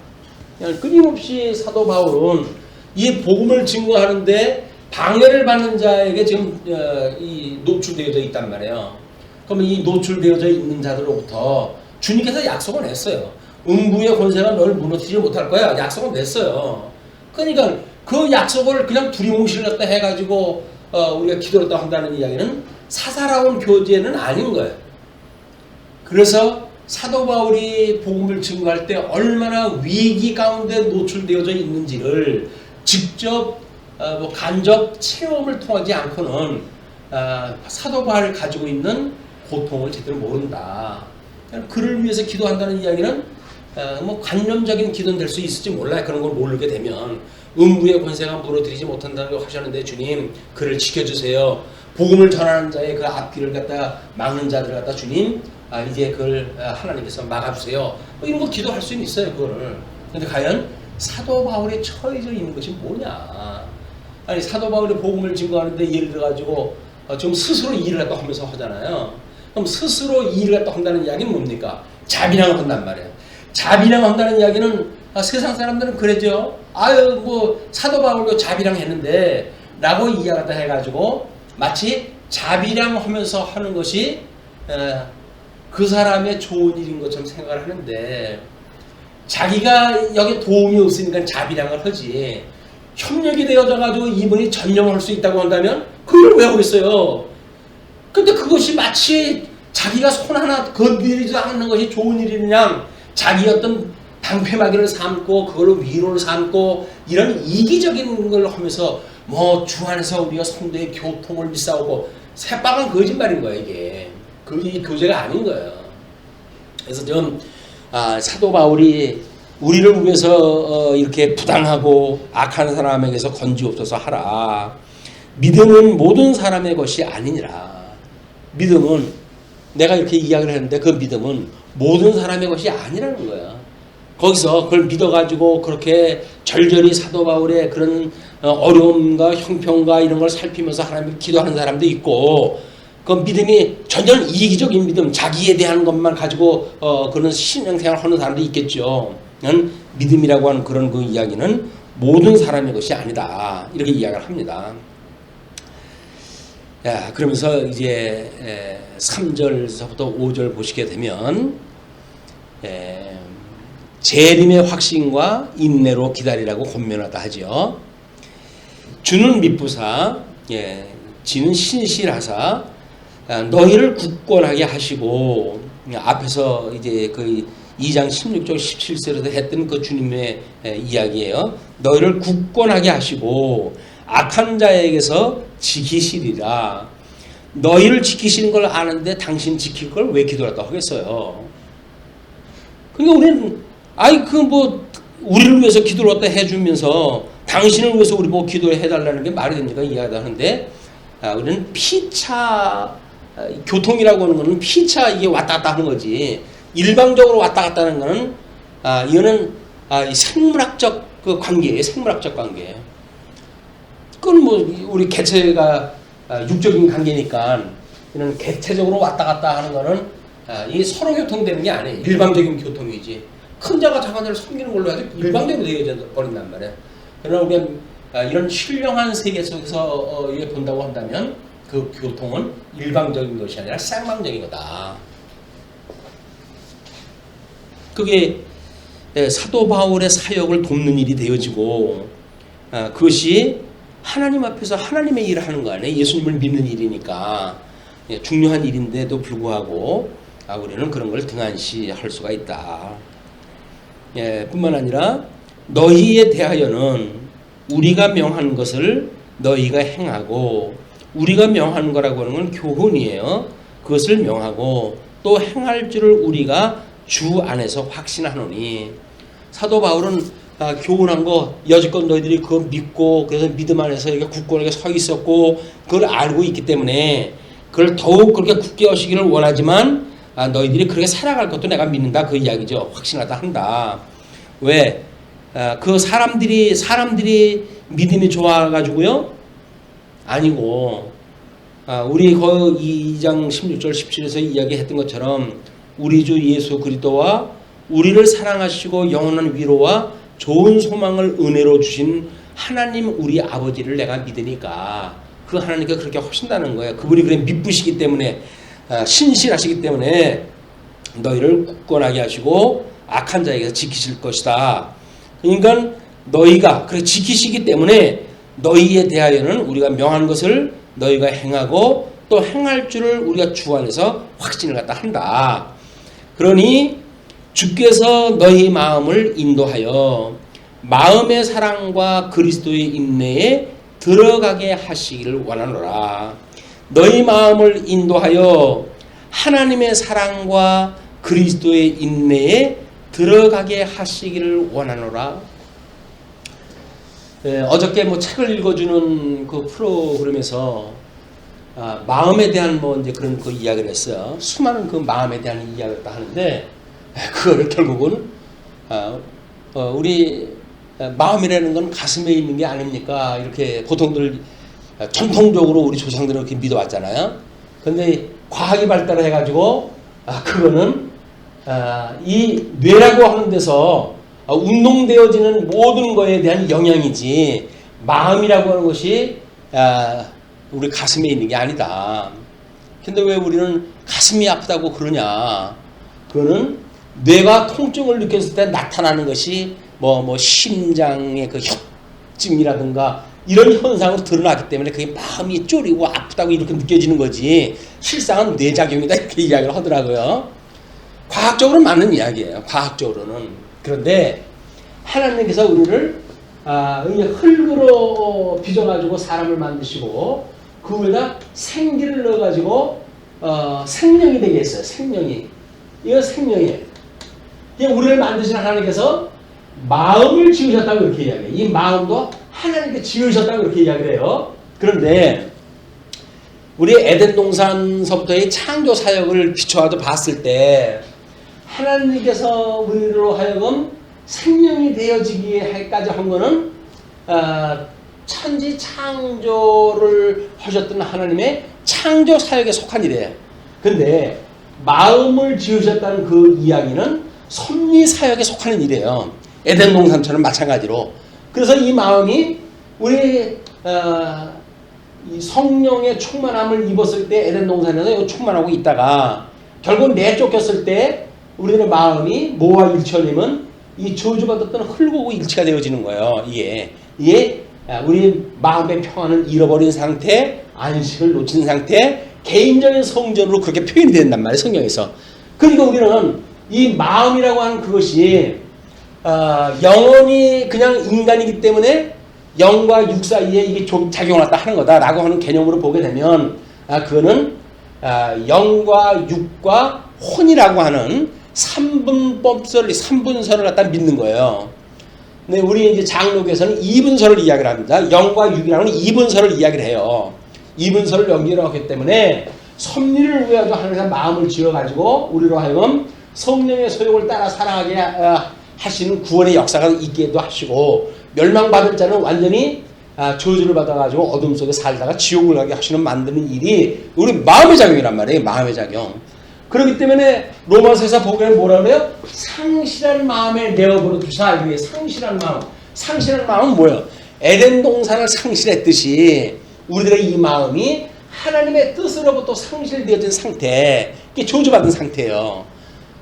끊임없이 사도 바울은 이 복음을 증거하는데 방해를 받는 자에게 지금 이 노출되어져 있단 말이에요. 그러면 이 노출되어져 있는 자들로부터 주님께서 약속을 냈어요. 음부의 권세가 너를 무너뜨리지 못할 거야. 약속을 냈어요. 그러니까 그 약속을 그냥 두리뭉실 갖다 해가지고 우리가 기도를 한다는 이야기는 사사로운 교제는 아닌 거예요. 그래서 사도 바울이 복음을 증거할 때 얼마나 위기 가운데 노출되어져 있는지를 직접 간접 체험을 통하지 않고는 사도 바울이 가지고 있는 고통을 제대로 모른다. 그를 위해서 기도한다는 이야기는 뭐 관념적인 기도는 될 수 있을지 몰라요. 그런 걸 모르게 되면 음부의 권세가 물어들이지 못한다고 하셨는데 주님 그를 지켜주세요. 복음을 전하는 자의 그 앞길을 갖다 막는 자들을 갖다 주님 이제 그걸 하나님께서 막아주세요. 뭐 이런 거 기도할 수는 있어요. 그거를. 근데 과연 사도 바울이 처해져 있는 것이 뭐냐? 아니 사도 바울이 복음을 증거하는데 예를 들어가지고 좀 스스로 일을 갖다 하면서 하잖아요. 그럼 스스로 일을 갖다 한다는 이야기는 뭡니까? 자비량을 한단 말이에요. 자비량 한다는 이야기는 세상 사람들은 그러죠. 아유 뭐 사도 바울도 자비량 했는데 라고 이야기하다 해가지고 마치 자비량 하면서 하는 것이 그 사람의 좋은 일인 것처럼 생각을 하는데 자기가 여기 도움이 없으니까 자비량을 하지 협력이 되어져 가지고 이분이 전념할 수 있다고 한다면 그걸 왜 하겠어요? 근데 그것이 마치 자기가 손 하나 건드리지 않는 것이 좋은 일이냐 자기 어떤 방패막이를 삼고 그걸로 위로를 삼고 이런 이기적인 걸 하면서 뭐 주 안에서 우리가 성도의 교통을 믿사오고 새빨간 거짓말인 거야 이게. 그게 교제가 아닌 거예요. 그래서 좀 사도 바울이 우리를 위해서 이렇게 부당하고 악한 사람에게서 건지옵소서 하라. 믿음은 모든 사람의 것이 아니니라. 믿음은 내가 이렇게 이야기를 했는데 그 믿음은 모든 사람의 것이 아니라는 거야. 거기서 그걸 믿어가지고 그렇게 절절히 사도 바울의 그런 어려움과 형편과 이런 걸 살피면서 하나님께 기도하는 사람도 있고 그 믿음이 전혀 이기적인 믿음, 자기에 대한 것만 가지고 그런 신앙생활 하는 사람도 있겠죠. 믿음이라고 하는 그런 그 이야기는 모든 사람의 것이 아니다. 이렇게 이야기를 합니다. 야, 그러면서 이제 3절서부터 5절 보시게 되면 재림의 확신과 인내로 기다리라고 권면하다 하죠. 주는 미쁘사 지는 신실하사 너희를 굳건하게 하시고, 앞에서 이제 그 2장 16절 17절에도 했던 그 주님의 이야기예요. 너희를 굳건하게 하시고 악한 자에게서 지키시리라. 너희를 지키시는 걸 아는데 당신 지킬 걸 왜 기도했다고 하겠어요? 그러니까 우리는 우리를 위해서 기도를 갖다 해주면서 당신을 위해서 우리 보고 기도를 해달라는 게 말이 됩니까? 이해하다 하는데, 우리는 피차, 교통이라고 하는 거는 피차 이게 왔다 갔다 하는 거지, 일방적으로 왔다 갔다 하는 거는, 이거는 생물학적 그 관계예요. 생물학적 관계. 그건 뭐, 우리 개체가 육적인 관계니까, 이런 개체적으로 왔다 갔다 하는 거는, 이 서로 교통되는 게 아니에요. 일방적인 교통이지. 큰 자가 작은 자를 섬기는 걸로 해도 일방적으로 되어져 버린단 말이에요. 그러나 우리가 이런 신령한 세계 속에서 본다고 한다면 그 교통은 일방적인 것이 아니라 쌍방적인 거다. 그게 사도 바울의 사역을 돕는 일이 되어지고, 그것이 하나님 앞에서 하나님의 일을 하는 거 아니에요. 예수님을 믿는 일이니까 중요한 일인데도 불구하고 우리는 그런 걸 등한시할 수가 있다. 뿐만 아니라 너희에 대하여는 우리가 명한 것을 너희가 행하고, 우리가 명하는 거라고 하는 건 교훈이에요. 그것을 명하고 또 행할 줄을 우리가 주 안에서 확신하노니. 사도 바울은 교훈한 거 여지껏 너희들이 그거 믿고, 그래서 믿음 안에서 이게 굳건하게 서 있었고 그걸 알고 있기 때문에 그걸 더욱 그렇게 굳게 하시기를 원하지만, 너희들이 그렇게 살아갈 것도 내가 믿는다, 그 이야기죠. 확신하다 한다. 왜? 그 사람들이 믿음이 좋아가지고요? 아니고, 우리 그 2장 16절 17절에서 이야기했던 것처럼 우리 주 예수 그리스도와 우리를 사랑하시고 영원한 위로와 좋은 소망을 은혜로 주신 하나님 우리 아버지를 내가 믿으니까 그 하나님께 그렇게 하신다는 거예요. 그분이 그래 믿으시기 때문에, 신실하시기 때문에 너희를 굳건하게 하시고 악한 자에게서 지키실 것이다. 그러니까 너희가 그렇게 지키시기 때문에 너희에 대하여는 우리가 명한 것을 너희가 행하고 또 행할 줄을 우리가 주 안에서 확신을 갖다 한다. 그러니 주께서 너희 마음을 인도하여 마음의 사랑과 그리스도의 인내에 들어가게 하시기를 원하노라. 너희 마음을 인도하여 하나님의 사랑과 그리스도의 인내에 들어가게 하시기를 원하노라. 어저께 뭐 책을 읽어주는 그 프로그램에서 마음에 대한 뭐 이제 그런 그 이야기를 했어요. 수많은 그 마음에 대한 이야기를 다 하는데, 그걸 결국은 우리 마음이라는 건 가슴에 있는 게 아닙니까? 이렇게 보통들 전통적으로 우리 조상들은 그렇게 믿어왔잖아요. 근데 과학이 발달을 해가지고 그거는 이 뇌라고 하는 데서 운동되어지는 모든 거에 대한 영향이지, 마음이라고 하는 것이 우리 가슴에 있는 게 아니다. 근데 왜 우리는 가슴이 아프다고 그러냐? 그거는 뇌가 통증을 느꼈을 때 나타나는 것이 뭐 심장의 그 협짐이라든가 이런 현상으로 드러나기 때문에 그게 마음이 쪼리고 아프다고 이렇게 느껴지는 거지, 실상은 뇌작용이다, 이렇게 이야기를 하더라고요. 과학적으로는 맞는 이야기예요. 과학적으로는. 그런데 하나님께서 우리를 흙으로 빚어가지고 사람을 만드시고 그 위에다 생기를 넣어가지고 생명이 되게 했어요. 생명이. 이거 생명이에요. 우리를 만드신 하나님께서 마음을 지으셨다고 이렇게 이야기해요. 이 마음도 하나님께 지으셨다고 이렇게 이야기를 해요. 그런데 우리 에덴 동산서부터의 창조 사역을 비춰서 봤을 때 하나님께서 우리로 하여금 생명이 되어지기까지 한 거는 천지 창조를 하셨던 하나님의 창조 사역에 속한 일이에요. 근데 마음을 지으셨다는 그 이야기는 섭리 사역에 속하는 일이에요. 에덴 동산처럼 마찬가지로. 그래서 이 마음이 우리 이 성령의 충만함을 입었을 때 에덴 동산에서 충만하고 있다가 결국 내쫓겼을 때 우리들의 마음이 뭐와 일치하냐면 이 저주받았던 흙하고 일치가 되어지는 거예요. 이게 우리 마음의 평안을 잃어버린 상태, 안식을 놓친 상태, 개인적인 성전으로 그렇게 표현이 된단 말이에요. 성경에서. 그러니까 우리는 이 마음이라고 하는 그것이 영혼이 그냥 인간이기 때문에 영과 육 사이에 이게 좀 작용을 왔다 하는 거다라고 하는 개념으로 보게 되면 그거는 영과 육과 혼이라고 하는 삼분선을 갖다 믿는 거예요. 근데 우리 이제 장로교에서는 이분설을 이야기를 합니다. 영과 육이라는 이분설을 이야기를 해요. 이분설을 연결을 하기 때문에 섭리를 위하여 하나님께서 마음을 지어가지고 우리로 하여금 성령의 소욕을 따라 살아가게 하시는 구원의 역사가 있게도 하시고 멸망받을 자는 완전히 저주를 받아가지고 어둠 속에 살다가 지옥을 가게 하시는 만드는 일이 우리 마음의 작용이란 말이에요. 마음의 작용. 그렇기 때문에 로마서에서 보기에는 뭐라 그래요? 상실한 마음에 내어버려 두사. 이게 상실한 마음. 상실한 마음은 뭐예요? 에덴 동산을 상실했듯이 우리들의 이 마음이 하나님의 뜻으로부터 상실되어진 상태, 이게 저주받은 상태예요.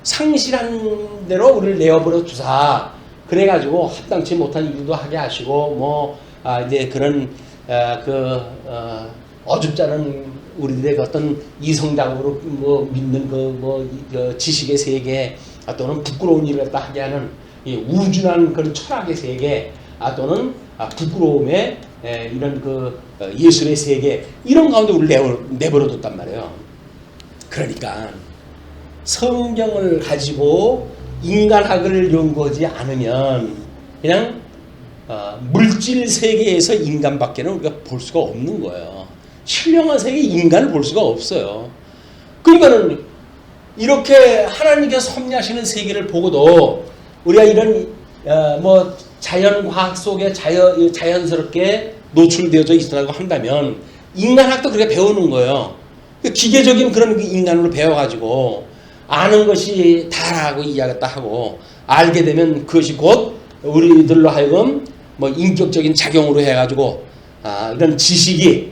상실한 대로 우리를 내어버려 두사. 그래가지고 합당치 못한 일도 하게 하시고 이제 그런 어줍지 않은 우리들의 어떤 이성적으로 믿는 지식의 세계 또는 부끄러운 일을 갖다 하게 하는 이 우준한 그런 철학의 세계 또는 부끄러움의 이런 예술의 세계 이런 가운데 우리를 내버려뒀단 말이에요. 그러니까 성경을 가지고 인간학을 연구하지 않으면 그냥 물질 세계에서 인간밖에는 우리가 볼 수가 없는 거예요. 신령한 세계 인간을 볼 수가 없어요. 그러니까는 이렇게 하나님께서 섭리하시는 세계를 보고도 우리가 이런 자연과학 속에 자연스럽게 노출되어져 있다고 한다면 인간학도 그렇게 배우는 거예요. 기계적인 그런 인간으로 배워가지고 아는 것이 다라고 이야기했다 하고 알게 되면 그것이 곧 우리들로 하여금 인격적인 작용으로 해가지고 이런 지식이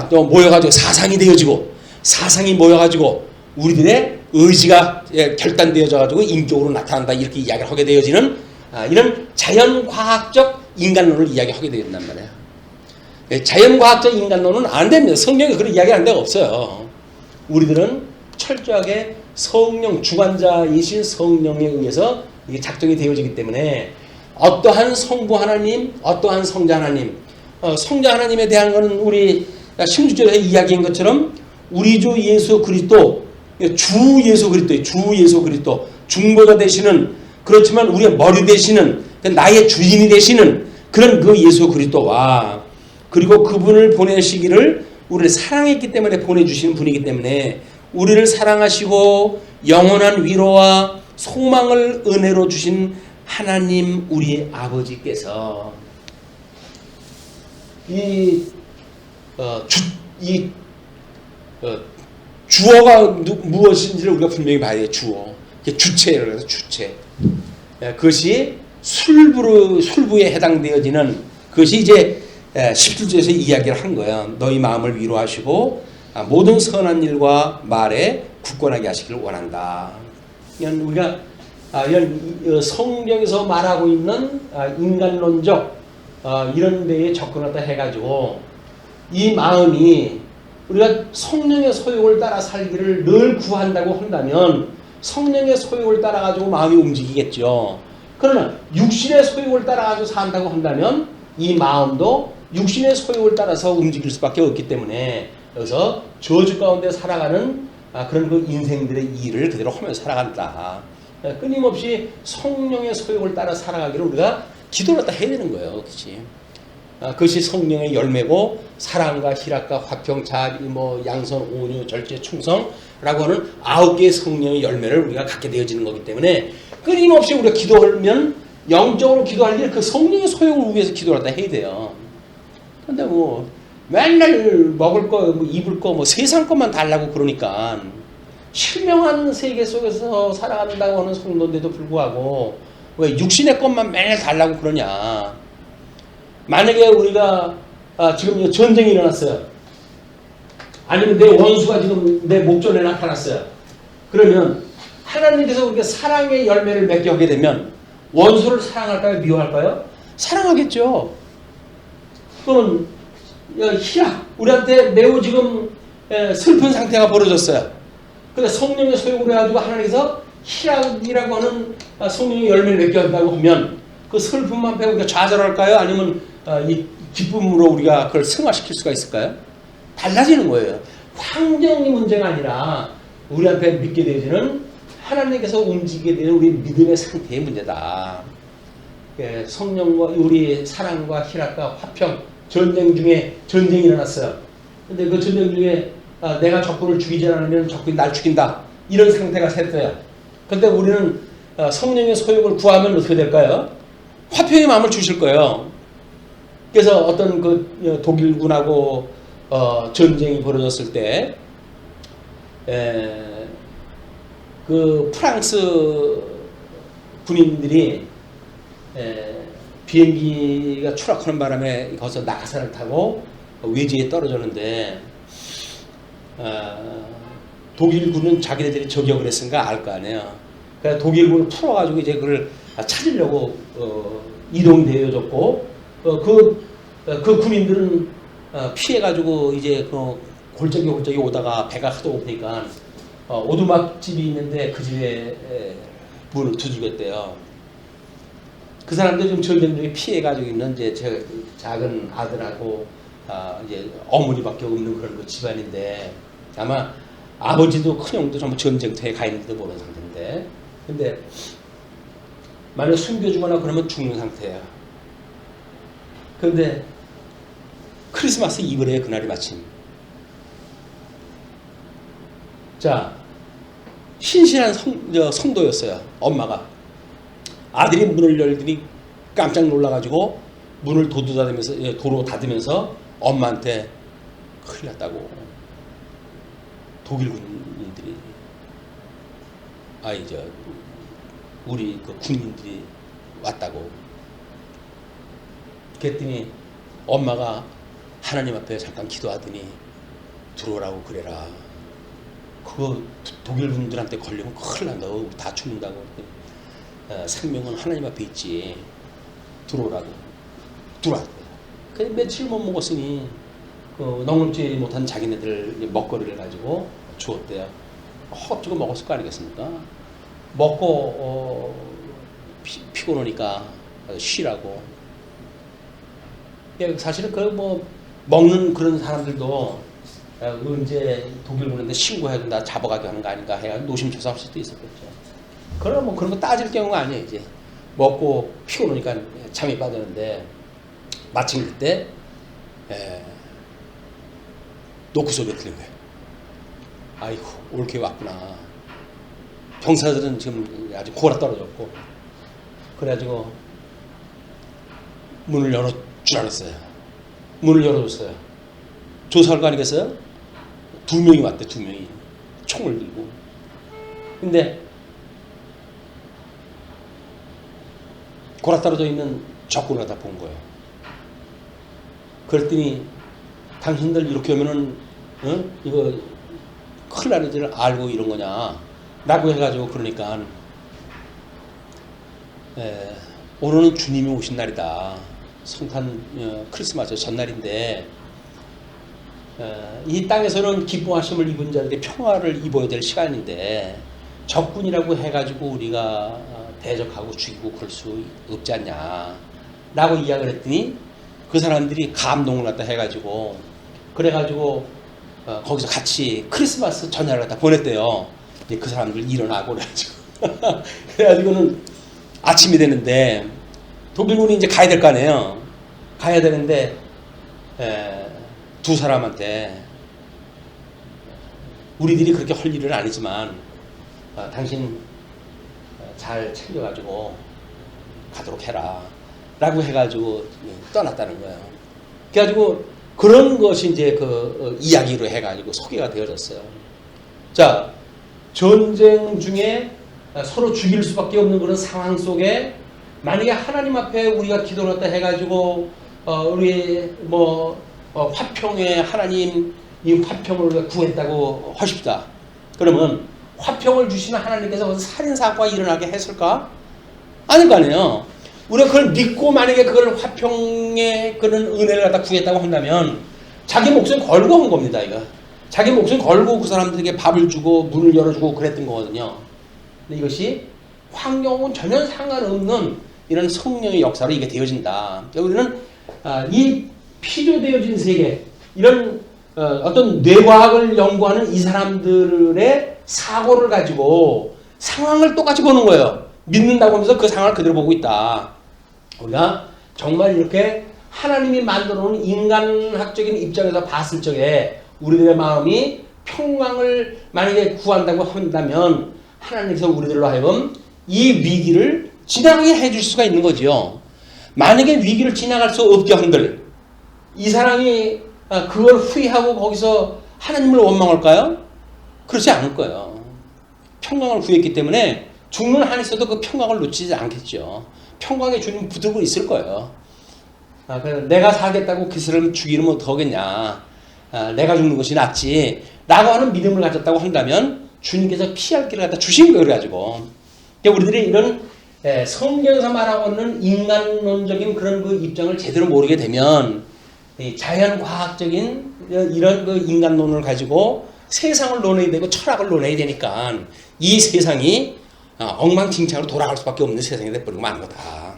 또 모여가지고 사상이 되어지고 사상이 모여가지고 우리들의 의지가 결단되어져가지고 인격으로 나타난다 이렇게 이야기를 하게 되어지는 이런 자연과학적 인간론을 이야기하게 되었단 말이에요. 자연과학적 인간론은 안 됩니다. 성경에 그런 이야기하는 데가 없어요. 우리들은 철저하게 성령 주관자이신 성령에 의해서 이게 작동이 되어지기 때문에 어떠한 성부 하나님, 어떠한 성자 하나님, 성자 하나님에 대한 것은 우리 16절에 이야기한 것처럼 우리 주 예수 그리스도, 주 예수 그리스도, 중보자 되시는 그렇지만 우리의 머리 되시는 나의 주인이 되시는 그런 그 예수 그리스도와 그리고 그분을 보내시기를 우리를 사랑했기 때문에 보내주시는 분이기 때문에 우리를 사랑하시고 영원한 위로와 소망을 은혜로 주신 하나님 우리 아버지께서 주어가 무엇인지를 우리가 분명히 봐야 돼요. 주어. 주체라고 해서 주체. 그것이 술부에 해당되어지는 그것이 이제 17절에서 이야기를 한 거예요. 너희 마음을 위로하시고 모든 선한 일과 말에 굳건하게 하시기를 원한다. 우리가 이런 성경에서 말하고 있는 인간론적 이런 데에 접근하다 해가지고 이 마음이 우리가 성령의 소욕을 따라 살기를 늘 구한다고 한다면 성령의 소욕을 따라 가지고 마음이 움직이겠죠. 그러나 육신의 소욕을 따라 가지고 산다고 한다면 이 마음도 육신의 소욕을 따라서 움직일 수밖에 없기 때문에 여기서 저주 가운데 살아가는 그런 그 인생들의 일을 그대로 하면서 살아간다. 끊임없이 성령의 소욕을 따라 살아가기를 우리가 기도를 갖다 해야 되는 거예요. 그렇지? 그것이 성령의 열매고 사랑과 희락과 화평, 자비, 양선, 온유, 절제, 충성라고 하는 9개의 성령의 열매를 우리가 갖게 되어지는 거기 때문에 끊임없이 우리가 기도하면 영적으로 기도할 때 그 성령의 소욕을 위해서 기도를 갖다 해야 돼요. 근데 맨날 먹을 거, 입을 거, 세상 것만 달라고 그러니까 실명한 세계 속에서 살아간다고 하는 성도인데도 불구하고 왜 육신의 것만 맨날 달라고 그러냐. 만약에 우리가 지금 전쟁이 일어났어요. 아니면 내 원수가 지금 내 목전에 나타났어요. 그러면 하나님께서 우리가 사랑의 열매를 맺게 하게 되면 원수를 사랑할까요? 미워할까요? 사랑하겠죠. 그러면 희락, 우리한테 매우 지금 슬픈 상태가 벌어졌어요. 근데 성령의 소욕을 해가지고 하나님께서 희락이라고 하는 성령의 열매를 맺게 한다고 하면 그 슬픔 앞에 우리가 좌절할까요? 아니면 이 기쁨으로 우리가 그걸 승화시킬 수가 있을까요? 달라지는 거예요. 환경이 문제가 아니라 우리한테 믿게 되어지는 하나님께서 움직이게 되는 우리 믿음의 상태의 문제다. 성령과 우리 사랑과 희락과 화평, 전쟁 중에 전쟁이 일어났어요. 근데 그 전쟁 중에 내가 적군을 죽이지 않으면 적군이 날 죽인다. 이런 상태가 샜어요. 근데 우리는 성령의 소욕을 구하면 어떻게 될까요? 화평의 마음을 주실 거예요. 그래서 어떤 그 독일군하고 전쟁이 벌어졌을 때 그 프랑스 군인들이 비행기가 추락하는 바람에 거기서 낙하산을 타고 외지에 떨어졌는데 독일군은 자기네들이 저격을 했으니까 알 거 아니에요. 그래서 독일군을 풀어가지고 이제 그걸 찾으려고 이동되어졌고 그 군인들은 피해가지고 이제 그 골짜기 오다가 배가 하도 고프니까 오두막집이 있는데 그 집에 문을 두들겼대요. 그 사람들 좀 전쟁 중에 피해가지고 있는 이제 제 작은 아들하고 이제 어머니밖에 없는 그런 그 집안인데 아마 아버지도 큰형도 전부 전쟁터에 가 있는지도 모르는 상태인데 근데 만약 숨겨주거나 그러면 죽는 상태예요. 그런데 크리스마스 이브래요. 그날이 마침. 자, 신실한 성도였어요. 엄마가. 아들이 문을 열더니 깜짝 놀라가지고 문을 도로 닫으면서 엄마한테 큰일 났다고. 독일 군인들이 우리 그 군인들이 왔다고. 그랬더니 엄마가 하나님 앞에 잠깐 기도하더니 들어오라고 그래라. 그거 독일 분들한테 걸리면 큰일 난다고. 다 죽는다고. 생명은 하나님 앞에 있지. 들어오라고. 들어왔대. 그냥 며칠 못 먹었으니 그 넉넉지 못한 자기네들 먹거리를 가지고 주었대요. 허겁지겁 먹었을 거 아니겠습니까? 먹고 피곤하니까 쉬라고. 사실은 그 뭐 먹는 그런 사람들도 언제 독일 군인데 신고해야 된다, 잡아가게 하는 거 아닌가 해야 노심초사할 수도 있었겠죠. 그럼 뭐 그런 거 따질 경우가 아니에요. 이제 먹고 피곤하니까 잠이 빠졌는데 마침 그때 노크 소리가 들린 거예요. 아이고 옳게 왔구나. 병사들은 지금 아주 고라 떨어졌고 그래가지고 문을 열어 줄 알았어요. 문을 열어줬어요. 조사할 거 아니겠어요? 2명이 왔대. 2명이 총을 들고. 근데 고라 떨어져 있는 적군을 다 본 거예요. 그랬더니 당신들 이렇게 하면은 이거 큰일 나는 줄 알고 이런 거냐 라고 해가지고 그러니까 오늘은 주님이 오신 날이다. 성탄 크리스마스 전날인데 이 땅에서는 기뻐하심을 입은 자들에게 평화를 입어야 될 시간인데 적군이라고 해가지고 우리가 대적하고 죽이고 그럴 수 없지 않냐 라고 이야기를 했더니 그 사람들이 감동을 갖다 해가지고 그래가지고 거기서 같이 크리스마스 전야를 갖다 보냈대요. 그 사람들 일어나고 그래가지고는 아침이 되는데 독일군이 이제 가야 될 거 아니에요. 가야 되는데 두 사람한테 우리들이 그렇게 할 일은 아니지만 당신 잘 챙겨가지고 가도록 해라 라고 해가지고 떠났다는 거예요. 그래가지고 그런 것이 이제 그 이야기로 해가지고 소개가 되어졌어요. 자, 전쟁 중에 서로 죽일 수밖에 없는 그런 상황 속에 만약에 하나님 앞에 우리가 기도를 했다 해가지고 우리 화평의 하나님 이 화평을 우리가 구했다고 하십시다. 그러면 화평을 주시는 하나님께서 무슨 살인사고가 일어나게 했을까? 아닐 거 아니에요. 우리가 그걸 믿고 만약에 그걸 화평의 그런 은혜를 갖다 구했다고 한다면 자기 목숨 걸고 한 겁니다. 이거 자기 목숨 걸고 그 사람들에게 밥을 주고 문을 열어주고 그랬던 거거든요. 근데 이것이 환경은 전혀 상관없는 이런 성령의 역사로 이게 되어진다. 우리는 이 피조되어진 세계, 이런 어떤 뇌과학을 연구하는 이 사람들의 사고를 가지고 상황을 똑같이 보는 거예요. 믿는다고 하면서 그 상황을 그대로 보고 있다. 우리가 정말 이렇게 하나님이 만들어 놓은 인간학적인 입장에서 봤을 적에 우리들의 마음이 평강을 만약에 구한다고 한다면 하나님께서 우리들로 하여금 이 위기를 지나가게 해줄 수가 있는 거죠. 만약에 위기를 지나갈 수 없게 한들 이 사람이 그걸 후회하고 거기서 하나님을 원망할까요? 그렇지 않을 거예요. 평강을 구했기 때문에 죽는 한이 있어도 그 평강을 놓치지 않겠죠. 평강의 주님 붙들고 있을 거예요. 그래서 내가 살겠다고 그 사람을 죽이면 어떡하겠냐. 내가 죽는 것이 낫지. 라고 하는 믿음을 가졌다고 한다면 주님께서 피할 길을 갖다 주신 거예요. 그래가지고. 우리들이 이런 성경에서 말하고 있는 인간론적인 그런 그 입장을 제대로 모르게 되면 자연과학적인 이런 그 인간론을 가지고 세상을 논해야 되고 철학을 논해야 되니까 이 세상이 엉망진창으로 돌아갈 수밖에 없는 세상이 돼버리고 마는 거다.